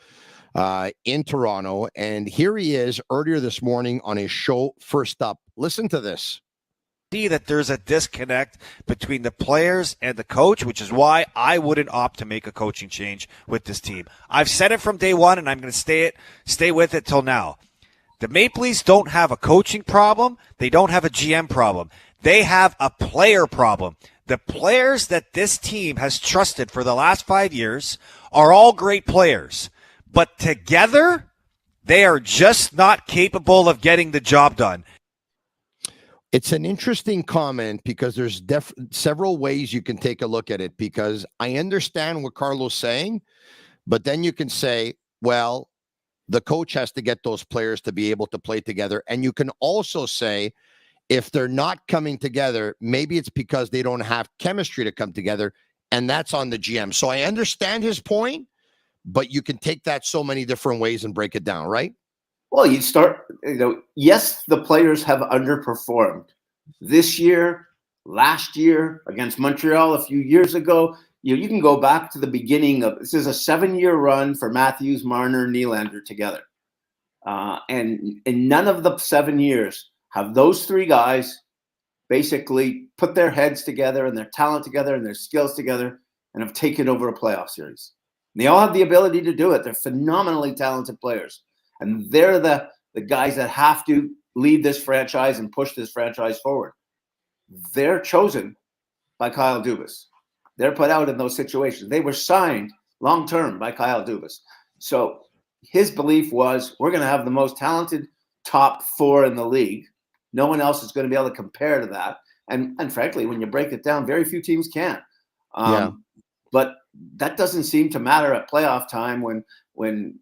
in Toronto. And here he is earlier this morning on his show, First Up. Listen to this. See that there's a disconnect between the players and the coach, which is why I wouldn't opt to make a coaching change with this team. I've said it from day one, and I'm going to stay with it till now. The Maple Leafs don't have a coaching problem. They don't have a GM problem. They have a player problem. The players that this team has trusted for the last 5 years are all great players. But together, they are just not capable of getting the job done. It's an interesting comment because there's several ways you can take a look at it, because I understand what Carlo's saying, but then you can say, well, the coach has to get those players to be able to play together. And you can also say, if they're not coming together, maybe it's because they don't have chemistry to come together, and that's on the GM. So I understand his point, but you can take that so many different ways and break it down, right? Well, you start, yes, the players have underperformed this year, last year, against Montreal a few years ago. You can go back to the beginning of, this is a 7-year run for Matthews, Marner, Nylander together. And in none of the 7 years have those three guys basically put their heads together and their talent together and their skills together and have taken over a playoff series. And they all have the ability to do it. They're phenomenally talented players. And they're the guys that have to lead this franchise and push this franchise forward. They're chosen by Kyle Dubas. They're put out in those situations. They were signed long-term by Kyle Dubas. So his belief was, we're going to have the most talented top four in the league. No one else is going to be able to compare to that. And frankly, when you break it down, very few teams can. But that doesn't seem to matter at playoff time when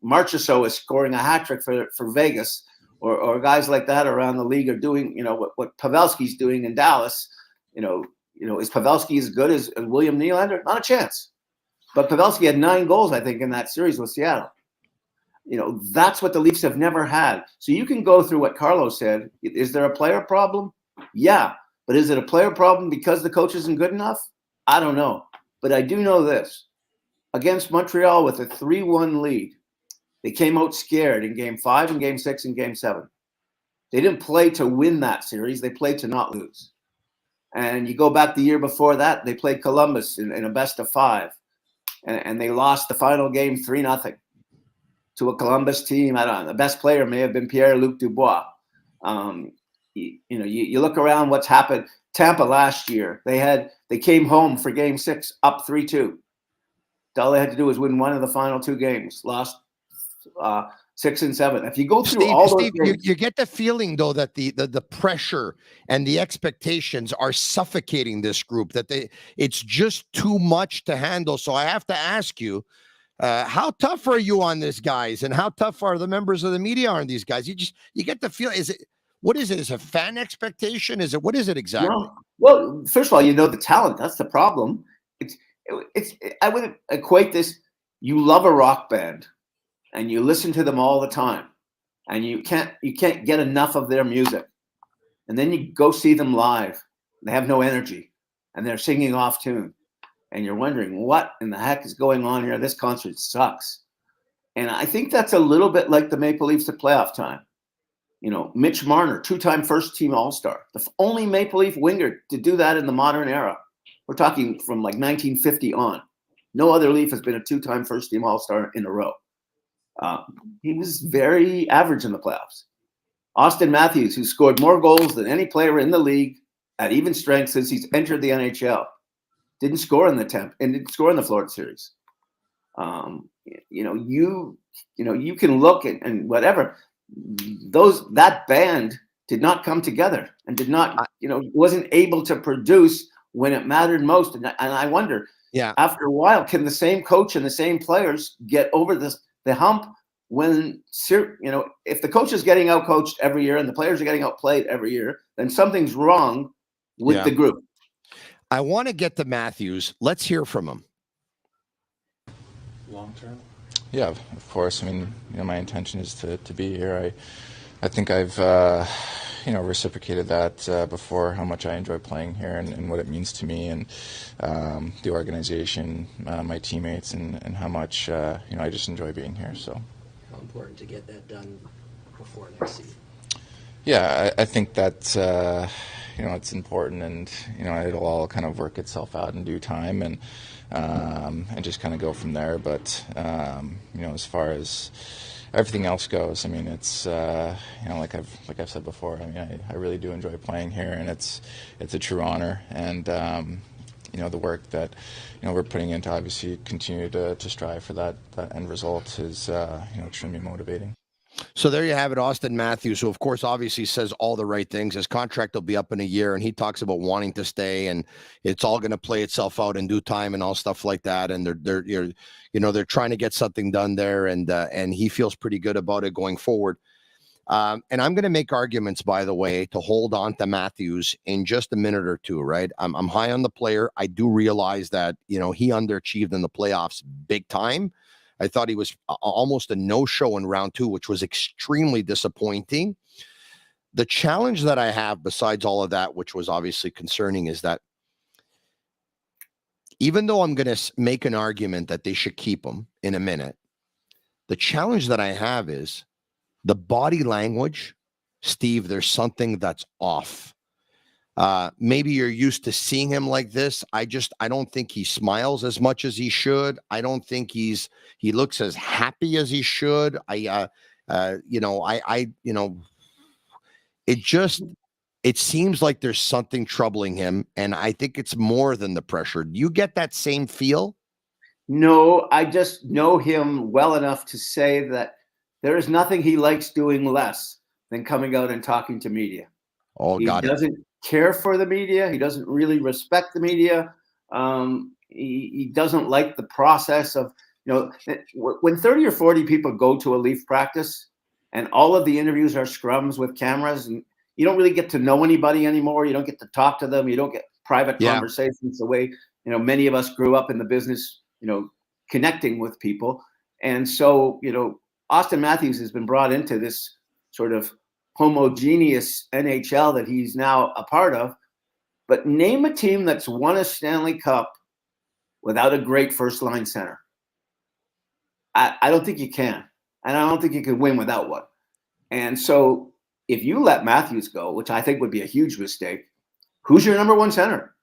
Marchessault is scoring a hat trick for Vegas, or guys like that around the league are doing, what Pavelski's doing in Dallas. Is Pavelski as good as William Nylander? Not a chance. But Pavelski had 9 goals, I think, in that series with Seattle. That's what the Leafs have never had. So you can go through what Carlos said. Is there a player problem? Yeah, but is it a player problem because the coach isn't good enough? I don't know. But I do know this. Against Montreal with a 3-1 lead, they came out scared in Game 5 and Game 6 and Game 7. They didn't play to win that series. They played to not lose. And you go back the year before that, they played Columbus in a best of 5. And they lost the final game 3-0 to a Columbus team. I don't know. The best player may have been Pierre-Luc Dubois. You look around what's happened. Tampa last year, they came home for Game 6 up 3-2. All they had to do was win one of the final 2 games. Lost 6 and 7. If you go through Steve, you get the feeling though that the pressure and the expectations are suffocating this group. That it's just too much to handle. So I have to ask you, how tough are you on this, guys? And how tough are the members of the media on these guys? You get the feel. What is it? Is it a fan expectation? What is it exactly? No. Well, first of all, the talent. That's the problem. I would equate this. You love a rock band and you listen to them all the time and you can't get enough of their music. And then you go see them live. They have no energy and they're singing off tune. And you're wondering what in the heck is going on here? This concert sucks. And I think that's a little bit like the Maple Leafs at playoff time. Mitch Marner, 2-time first-team All-Star, the only Maple Leaf winger to do that in the modern era. We're talking from like 1950 on. No other Leaf has been a 2-time first-team All-Star in a row. He was very average in the playoffs. Austin Matthews, who scored more goals than any player in the league at even strength since he's entered the NHL, didn't score in the temp and didn't score in the Florida series. You can look and whatever. That band did not come together and did not, wasn't able to produce when it mattered most. And I wonder, after a while, can the same coach and the same players get over the hump when, if the coach is getting outcoached every year and the players are getting outplayed every year, then something's wrong with the group. I want to get to Matthews. Let's hear from him. Long term? Yeah, of course. I mean, my intention is to be here. I think I've, reciprocated that before, how much I enjoy playing here and what it means to me and the organization, my teammates, and how much, I just enjoy being here. So, how important to get that done before next season? Yeah, I think that, it's important and, it'll all kind of work itself out in due time and just kind of go from there. But, as far as everything else goes, I mean, it's, like I've said before, I mean, I really do enjoy playing here and it's a true honor. And, the work that, we're putting in to obviously continue to strive for that end result is, extremely motivating. So there you have it, Austin Matthews, who of course obviously says all the right things. His contract will be up in a year, and he talks about wanting to stay, and it's all going to play itself out in due time and all stuff like that. And they're trying to get something done there, and he feels pretty good about it going forward. And I'm going to make arguments, by the way, to hold on to Matthews in just a minute or two. Right, I'm high on the player. I do realize that he underachieved in the playoffs big time. I thought he was almost a no-show in round 2, which was extremely disappointing. The challenge that I have, besides all of that, which was obviously concerning, is that even though I'm going to make an argument that they should keep him in a minute, the challenge that I have is the body language. Steve, there's something that's off. Maybe you're used to seeing him like this. I don't think he smiles as much as he should. I don't think he looks as happy as he should. It seems like there's something troubling him. And I think it's more than the pressure. Do you get that same feel? No, I just know him well enough to say that there is nothing he likes doing less than coming out and talking to media. Oh, got it. He doesn't care for the media. He doesn't really respect the media. He doesn't like the process of, when 30 or 40 people go to a Leaf practice and all of the interviews are scrums with cameras and you don't really get to know anybody anymore. You don't get to talk to them. You don't get private conversations the way, many of us grew up in the business, connecting with people. And so, Austin Matthews has been brought into this sort of homogeneous NHL that he's now a part of. But name a team that's won a Stanley Cup without a great first-line center. I don't think you can. And I don't think you can win without one. And so if you let Matthews go, which I think would be a huge mistake, who's your number one center?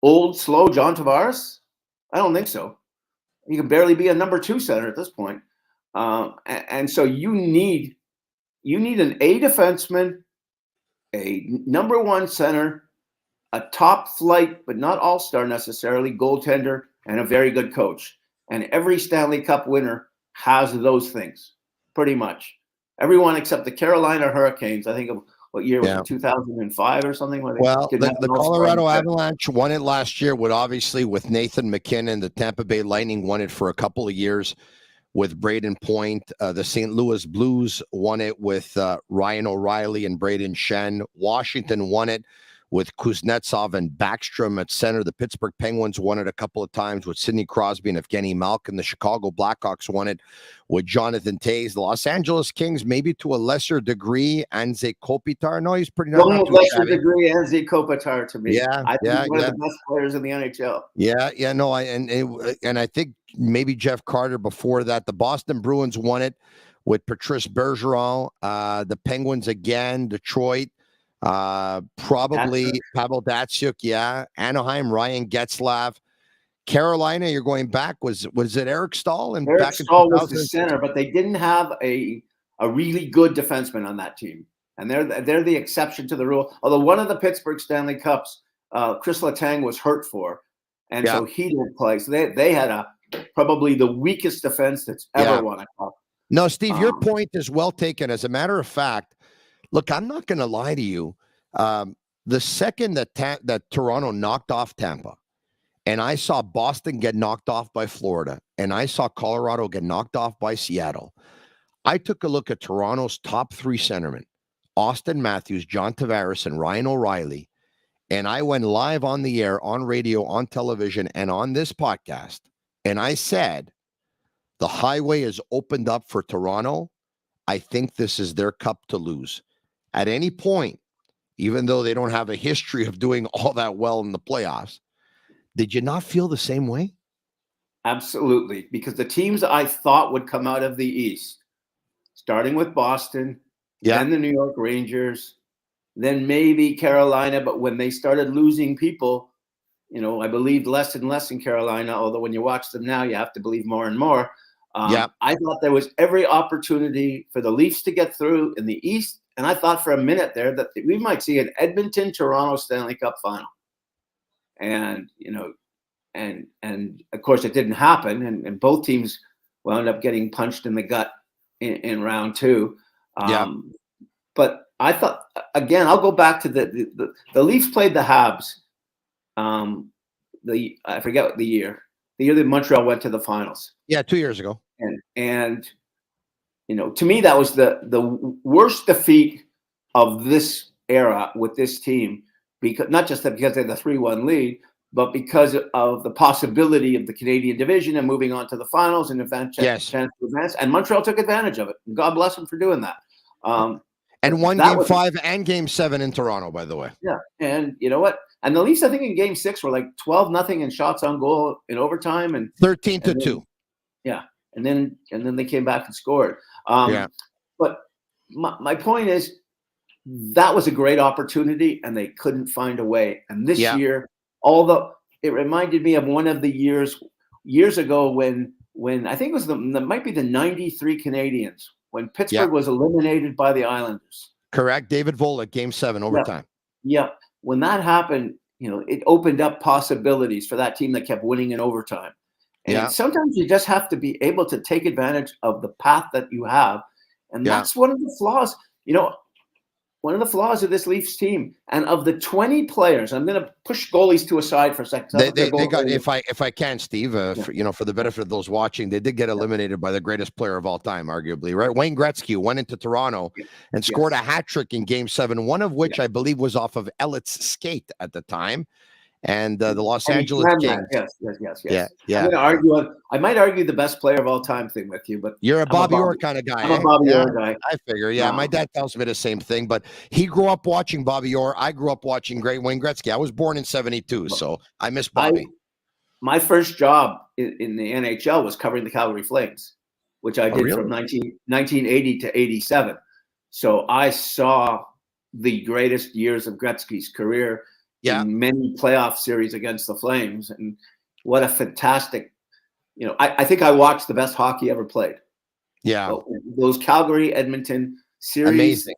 Old, slow John Tavares? I don't think so. He can barely be a number two center at this point. And so you need an A defenseman, a number one center, a top flight, but not all-star necessarily, goaltender, and a very good coach. And every Stanley Cup winner has those things, pretty much. Everyone except the Carolina Hurricanes, I think of what year was it, 2005 or something? Well, the Colorado Avalanche won it last year with Nathan McKinnon. The Tampa Bay Lightning won it for a couple of years with Braden Point. The St. Louis Blues won it with Ryan O'Reilly and Braden Shen. Washington won it with Kuznetsov and Backstrom at center. The Pittsburgh Penguins won it a couple of times with Sidney Crosby and Evgeny Malkin. The Chicago Blackhawks won it with Jonathan Toews. The Los Angeles Kings, maybe to a lesser degree, Anze Kopitar. No, he's pretty not too lesser shabby. degree, Anze Kopitar to me. Yeah, I think he's one of the best players in the NHL. And I think maybe Jeff Carter before that. The Boston Bruins won it with Patrice Bergeron. The Penguins again, Detroit. Probably Pavel Datsyuk, Anaheim, Ryan Getzlav. Carolina, you're going back. Was it Eric Stahl? And Eric Stahl was the center, but they didn't have a really good defenseman on that team, and they're the exception to the rule. Although one of the Pittsburgh Stanley Cups, Chris Letang was hurt for, and so he didn't play. So they had probably the weakest defense that's ever won a cup. No, Steve, your point is well taken. As a matter of fact. Look, I'm not going to lie to you. The second that Toronto knocked off Tampa, and I saw Boston get knocked off by Florida, and I saw Colorado get knocked off by Seattle, I took a look at Toronto's top three centermen, Austin Matthews, John Tavares, and Ryan O'Reilly, and I went live on the air, on radio, on television, and on this podcast, and I said, the highway is opened up for Toronto. I think this is their cup to lose. At any point, even though they don't have a history of doing all that well in the playoffs, did you not feel the same way? Absolutely, because the teams I thought would come out of the East, starting with Boston, then the New York Rangers, then maybe Carolina, but when they started losing people, I believed less and less in Carolina, although when you watch them now, you have to believe more and more. I thought there was every opportunity for the Leafs to get through in the East. And I thought for a minute there that we might see an Edmonton-Toronto Stanley Cup final. And, and of course it didn't happen. And both teams wound up getting punched in the gut in round two. But I thought, again, I'll go back to the Leafs played the Habs. I forget the year that Montreal went to the finals. Yeah, 2 years ago. And to me, that was the worst defeat of this era with this team, because not just because they had the 3-1 lead, but because of the possibility of the Canadian division and moving on to the finals and chance to advance. And Montreal took advantage of it. God bless them for doing that. And won Game 5 and Game 7 in Toronto, by the way. Yeah, and you know what? And the Leafs, I think, in Game 6 were like 12-0 in shots on goal in overtime, and 13-2. Yeah, and then they came back and scored. But my point is, that was a great opportunity, and they couldn't find a way. And this year, it reminded me of one of the years ago when I think it was might be the '93 Canadiens, when Pittsburgh was eliminated by the Islanders. Correct, David Volek, Game 7 overtime. Yeah, when that happened, it opened up possibilities for that team that kept winning in overtime. And sometimes you just have to be able to take advantage of the path that you have. And that's one of the flaws, one of the flaws of this Leafs team. And of the 20 players, I'm going to push goalies to a side for a second. They got, if I can, Steve, for the benefit of those watching, they did get eliminated by the greatest player of all time, arguably, right? Wayne Gretzky went into Toronto and scored a hat trick in Game 7, one of which I believe was off of Elliot's skate at the time. and the Los And he Angeles can Kings. that. Yes. Yeah. I might argue the best player of all time thing with you, but You're a Bobby Orr kind of guy. I'm a Bobby Orr guy. I figure. Yeah, No. my dad tells me the same thing, but he grew up watching Bobby Orr. I grew up watching Great Wayne Gretzky. I was born in '72, so I miss Bobby. My first job in the NHL was covering the Calgary Flames, which I did from 1980 to 87. So I saw the greatest years of Gretzky's career in many playoff series against the Flames. And what a fantastic, I think I watched the best hockey ever played. Yeah. So those Calgary Edmonton series. Amazing.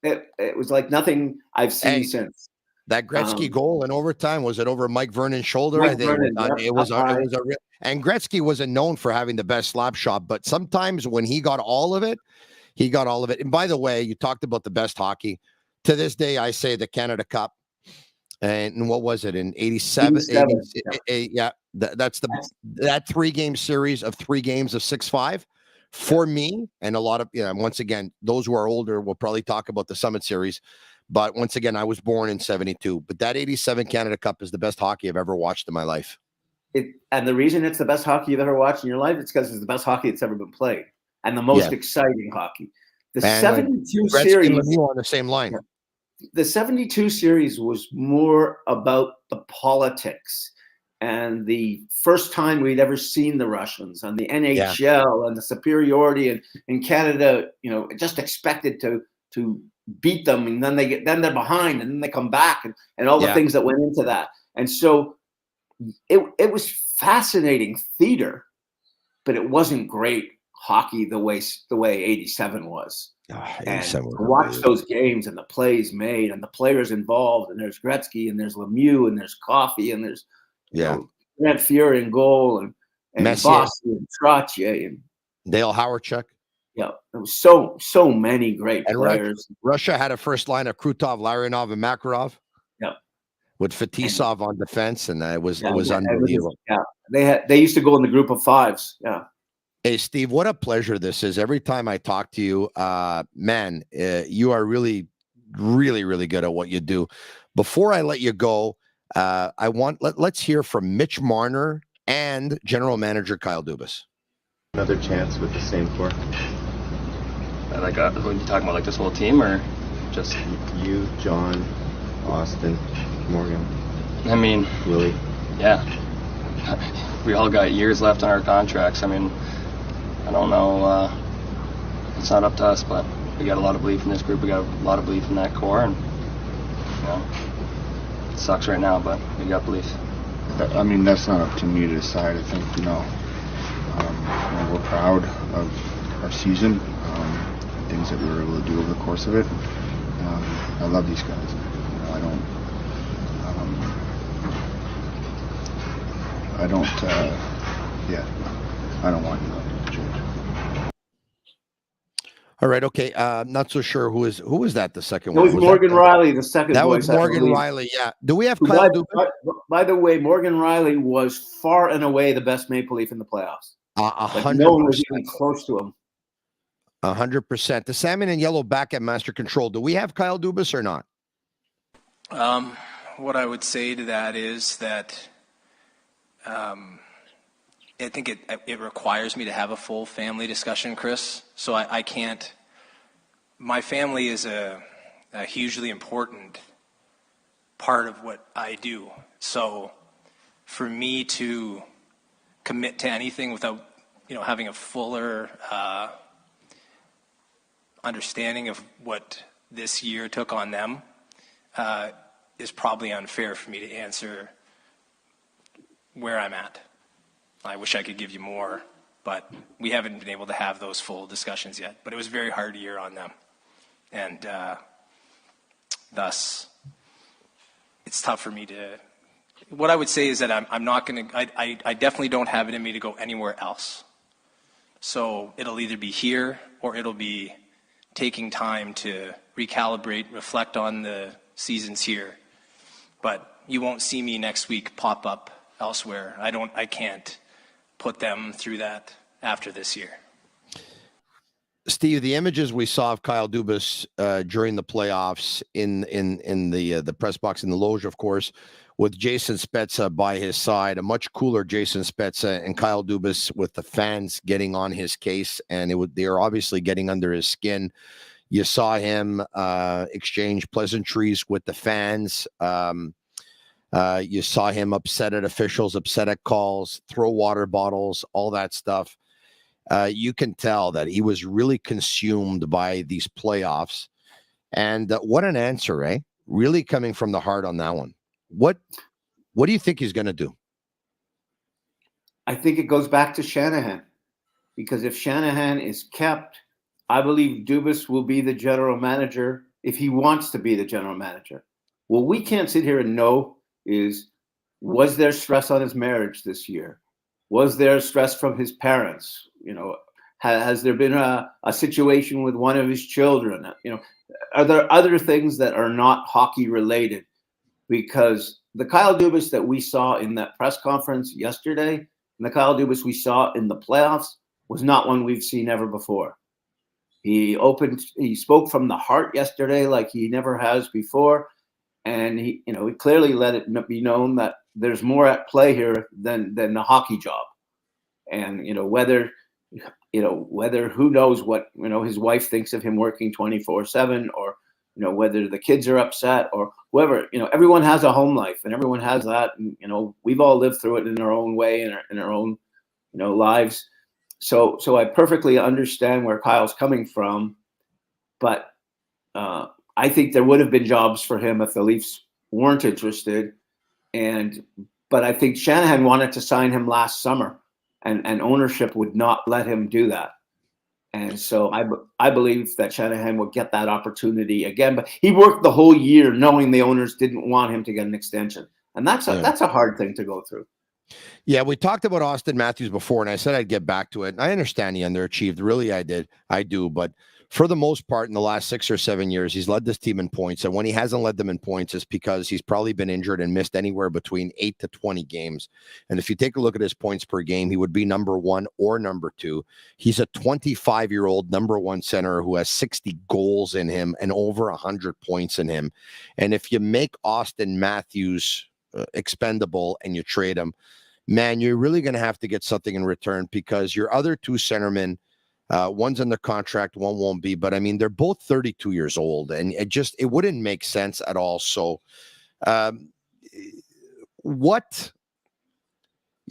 It was like nothing I've seen since. That Gretzky goal in overtime, was it over Mike Vernon's shoulder? Mike I think Vernon, it was a real, and Gretzky wasn't known for having the best slap shot, but sometimes when he got all of it, he got all of it. And by the way, you talked about the best hockey. To this day, I say the Canada Cup. And what was it in 87? Yeah, that's that 3-game series of 3 games of 6-5 for me. And a lot of, once again, those who are older will probably talk about the Summit Series. But once again, I was born in '72. But that '87 Canada Cup is the best hockey I've ever watched in my life. And the reason it's the best hockey you've ever watched in your life, it's because it's the best hockey that's ever been played and the most exciting hockey. The 72 series on the same line. The 72 series was more about the politics and the first time we'd ever seen the Russians and the NHL and the superiority, and Canada, just expected to beat them, and then they're behind, and then they come back, and all the things that went into that. And so it was fascinating theater, but it wasn't great hockey the way 87 was. And to watch those games and the plays made and the players involved, and there's Gretzky and there's Lemieux and there's Coffey and there's Grant Fuhrer in goal and Boston and Trottier and Dale Hawerchuk. Yeah, there was so many great players. Russia had a first line of Krutov, Larionov, and Makarov. Yeah, with Fetisov on defense, and it was unbelievable. They used to go in the group of 5s. Yeah. Hey, Steve, what a pleasure this is. Every time I talk to you, man, you are really, really, really good at what you do. Before I let you go, let's hear from Mitch Marner and General Manager Kyle Dubas. Another chance with the same core. When you talking about this whole team, or just you, John, Austin, Morgan? I mean, Willie. Yeah, we all got years left on our contracts. I mean, I don't know. It's not up to us, but we got a lot of belief in this group. We got a lot of belief in that core, and it sucks right now, but we got belief. I mean, that's not up to me to decide. I think we're proud of our season, things that we were able to do over the course of it. I love these guys. I don't want to change. All right, okay. Not so sure who was that. The second one. It was Morgan Riley, the second. That was Morgan Riley. Yeah. Do we have Kyle Dubas? By the way, Morgan Riley was far and away the best Maple Leaf in the playoffs. 100%. No one was even close to him. 100%. The salmon and yellow back at Master Control. Do we have Kyle Dubas or not? What I would say to that is that I think it requires me to have a full family discussion, Chris. So I can't. My family is a hugely important part of what I do. So for me to commit to anything without having a fuller understanding of what this year took on them is probably unfair for me to answer where I'm at. I wish I could give you more, but we haven't been able to have those full discussions yet. But it was a very hard year on them. And thus, it's tough for me to... What I would say is that I'm not going to... I definitely don't have it in me to go anywhere else. So it'll either be here or it'll be taking time to recalibrate, reflect on the seasons here. But you won't see me next week pop up elsewhere. I can't put them through that after this year. Steve, the images we saw of Kyle Dubas during the playoffs in the press box in the loge, of course, with Jason Spezza by his side, a much cooler Jason Spezza, and Kyle Dubas with the fans getting on his case, and they are obviously getting under his skin. You saw him exchange pleasantries with the fans. You saw him upset at officials, upset at calls, throw water bottles, all that stuff. You can tell that he was really consumed by these playoffs. And what an answer, eh? Really coming from the heart on that one. What do you think he's going to do? I think it goes back to Shanahan, because if Shanahan is kept, I believe Dubas will be the general manager if he wants to be the general manager. What we can't sit here and know is, was there stress on his marriage this year? Was there stress from his parents? You know, has there been a situation with one of his children? You know, are there other things that are not hockey related? Because the Kyle Dubas that we saw in that press conference yesterday and the Kyle Dubas we saw in the playoffs was not one we've seen ever before. He spoke from the heart yesterday like he never has before. And he clearly let it be known that there's more at play here than the hockey job. And, whether who knows what, his wife thinks of him working 24/7, or, whether the kids are upset or whoever, everyone has a home life and everyone has that. And, we've all lived through it in our own way, in our own, lives. So I perfectly understand where Kyle's coming from, but I think there would have been jobs for him if the Leafs weren't interested. But I think Shanahan wanted to sign him last summer, and ownership would not let him do that. And so I believe that Shanahan will get that opportunity again. But he worked the whole year knowing the owners didn't want him to get an extension. And that's a hard thing to go through. Yeah, we talked about Austin Matthews before, and I said I'd get back to it. And I understand he underachieved. Really, I did. I do. But for the most part, in the last 6 or 7 years, he's led this team in points. And when he hasn't led them in points, it's because he's probably been injured and missed anywhere between 8 to 20 games. And if you take a look at his points per game, he would be number 1 or number 2. He's a 25-year-old number 1 center who has 60 goals in him and over 100 points in him. And if you make Austin Matthews expendable and you trade him, man, you're really going to have to get something in return, because your other 2 centermen, one's under contract, one won't be. But I mean, they're both 32 years old, and it wouldn't make sense at all. So, and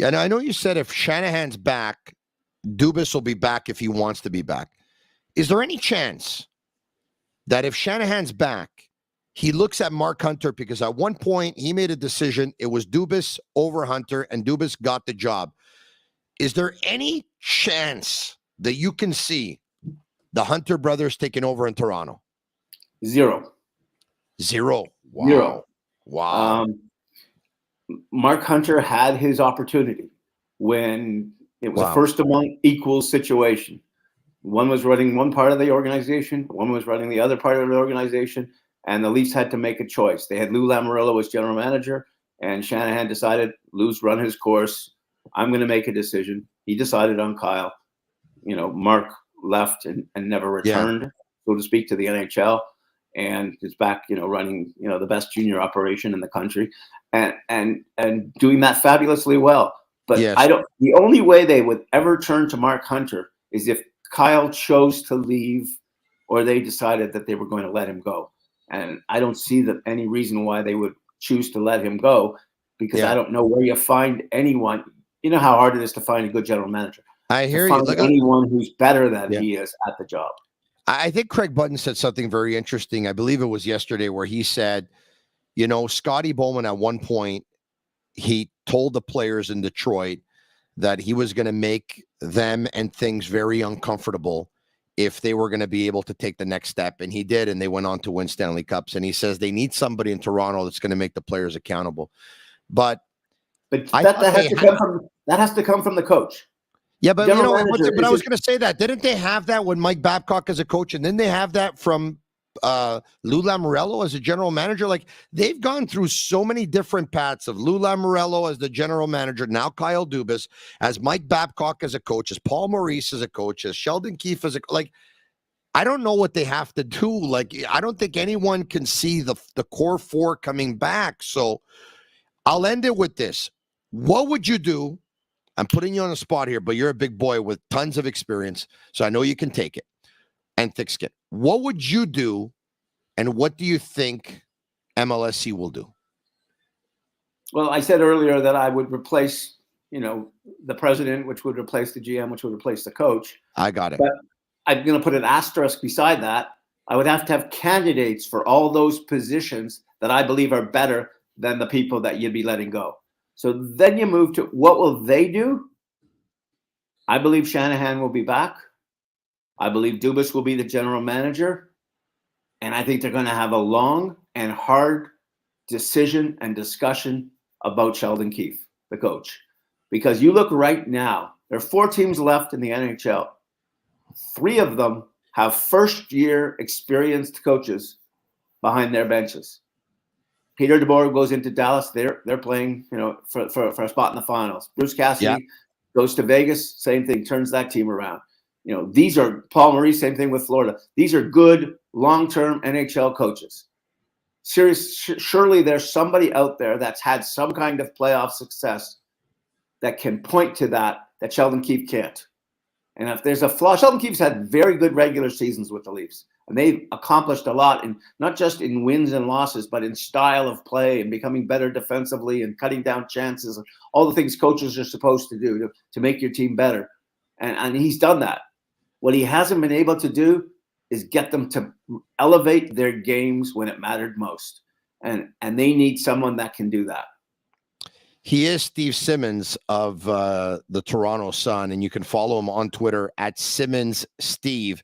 I know you said if Shanahan's back, Dubas will be back if he wants to be back. Is there any chance that if Shanahan's back, he looks at Mark Hunter, because at one point he made a decision, it was Dubas over Hunter, and Dubas got the job. Is there any chance that you can see the Hunter brothers taking over in Toronto? Zero. Wow. Zero. Wow. Mark Hunter had his opportunity when it was a first among equals situation. One was running one part of the organization, one was running the other part of the organization, and the Leafs had to make a choice. They had Lou Lamoriello as general manager, and Shanahan decided, Lou's run his course. I'm going to make a decision. He decided on Kyle. Mark left and never returned, so to speak, to the NHL, and is back, running, the best junior operation in the country, and doing that fabulously well. But the only way they would ever turn to Mark Hunter is if Kyle chose to leave, or they decided that they were going to let him go. And I don't see any reason why they would choose to let him go, because I don't know where you find anyone. You know how hard it is to find a good general manager. I hear you. Look, anyone who's better than he is at the job. I think Craig Button said something very interesting. I believe it was yesterday, where he said, Scotty Bowman at one point, he told the players in Detroit that he was going to make them and things very uncomfortable if they were going to be able to take the next step. And he did, and they went on to win Stanley Cups. And he says they need somebody in Toronto that's going to make the players accountable. But that has to come from the coach. Yeah, but I was going to say that. Didn't they have that when Mike Babcock as a coach, and then they have that from Lou Lamoriello as a general manager? Like, they've gone through so many different paths of Lou Lamoriello as the general manager, now Kyle Dubas, as Mike Babcock as a coach, as Paul Maurice as a coach, as Sheldon Keefe as I don't know what they have to do. Like, I don't think anyone can see the core four coming back. So I'll end it with this. What would you do? I'm putting you on the spot here, but you're a big boy with tons of experience, so I know you can take it. And thick skin. What would you do, and what do you think MLSC will do? Well, I said earlier that I would replace, the president, which would replace the GM, which would replace the coach. I got it. But I'm going to put an asterisk beside that. I would have to have candidates for all those positions that I believe are better than the people that you'd be letting go. So then you move to what will they do? I believe Shanahan will be back. I believe Dubas will be the general manager. And I think they're going to have a long and hard decision and discussion about Sheldon Keefe, the coach. Because you look right now, there are 4 teams left in the NHL. 3 of them have first-year experienced coaches behind their benches. Peter DeBoer goes into Dallas. They're playing, for a spot in the finals. Bruce Cassidy goes to Vegas. Same thing. Turns that team around. These are Paul Maurice. Same thing with Florida. These are good long-term NHL coaches. Surely there's somebody out there that's had some kind of playoff success that can point to that Sheldon Keefe can't. And if there's a flaw, Sheldon Keefe's had very good regular seasons with the Leafs. And they've accomplished a lot, in not just in wins and losses, but in style of play and becoming better defensively and cutting down chances and all the things coaches are supposed to do to make your team better. And he's done that. What he hasn't been able to do is get them to elevate their games when it mattered most. And they need someone that can do that. He is Steve Simmons of the Toronto Sun, and you can follow him on Twitter at Simmons Steve.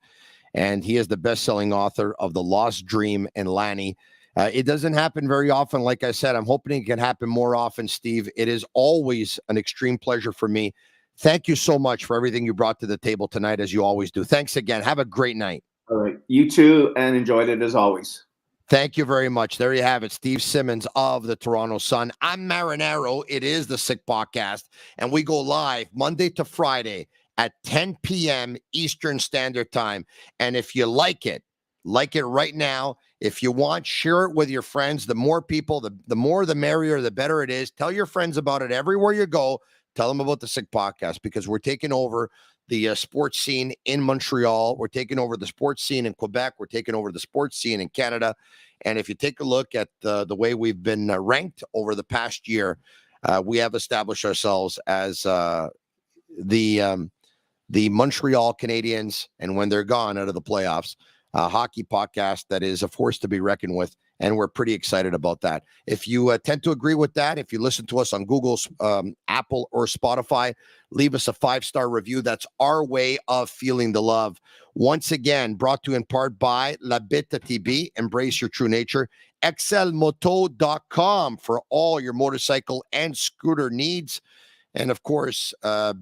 And he is the best-selling author of The Lost Dream and Lanny. It doesn't happen very often. Like I said, I'm hoping it can happen more often, Steve. It is always an extreme pleasure for me. Thank you so much for everything you brought to the table tonight, as you always do. Thanks again. Have a great night. All right. You too, and enjoyed it as always. Thank you very much. There you have it. Steve Simmons of the Toronto Sun. I'm Marinaro. It is the Sick Podcast, and we go live Monday to Friday at 10 p.m. Eastern Standard Time. And if you like it right now. If you want, share it with your friends. The more people, the more the merrier, the better it is. Tell your friends about it everywhere you go. Tell them about the Sick Podcast, because we're taking over the sports scene in Montreal. We're taking over the sports scene in Quebec. We're taking over the sports scene in Canada. And if you take a look at the way we've been ranked over the past year, we have established ourselves as the Montreal Canadiens, and when they're gone out of the playoffs, hockey podcast that is a force to be reckoned with. And we're pretty excited about that. If you tend to agree with that, if you listen to us on Google, Apple, or Spotify, leave us a 5-star review. That's our way of feeling the love. Once again, brought to you in part by La Bittt Tibi. Embrace your true nature. excelmoto.com for all your motorcycle and scooter needs. And of course,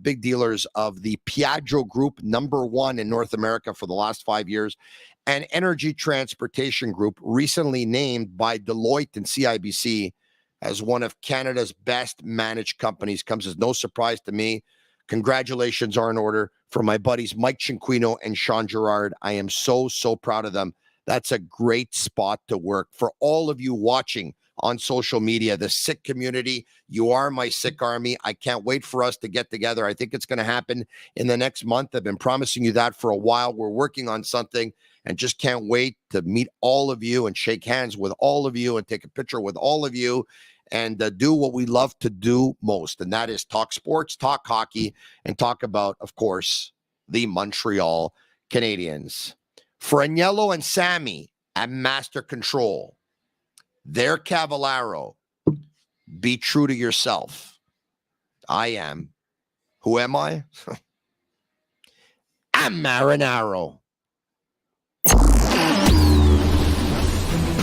big dealers of the Piaggio Group, #1 in North America for the last 5 years. And Energy Transportation Group, recently named by Deloitte and CIBC as one of Canada's best managed companies. Comes as no surprise to me. Congratulations are in order for my buddies Mike Cinquino and Sean Gerard. I am so proud of them. That's a great spot to work. For all of you watching on social media, the Sick community, you are my Sick army. I can't wait for us to get together. I think it's going to happen in the next month. I've been promising you that for a while. We're working on something, and just can't wait to meet all of you and shake hands with all of you and take a picture with all of you and do what we love to do most, and that is talk sports, talk hockey, and talk about, of course, the Montreal Canadiens. For Agnello and Sammy at Master Control, they're Cavallaro. Be true to yourself. I am. Who am I? I'm Marinaro.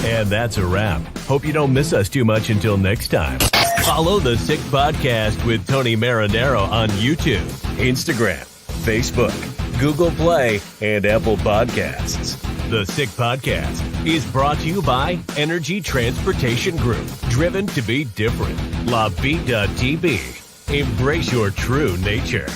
And that's a wrap. Hope you don't miss us too much until next time. Follow the Sick Podcast with Tony Marinaro on YouTube, Instagram, Facebook, Google Play, and Apple Podcasts. The Sick Podcast is brought to you by Energy Transportation Group, driven to be different. La Vida TB. Embrace your true nature.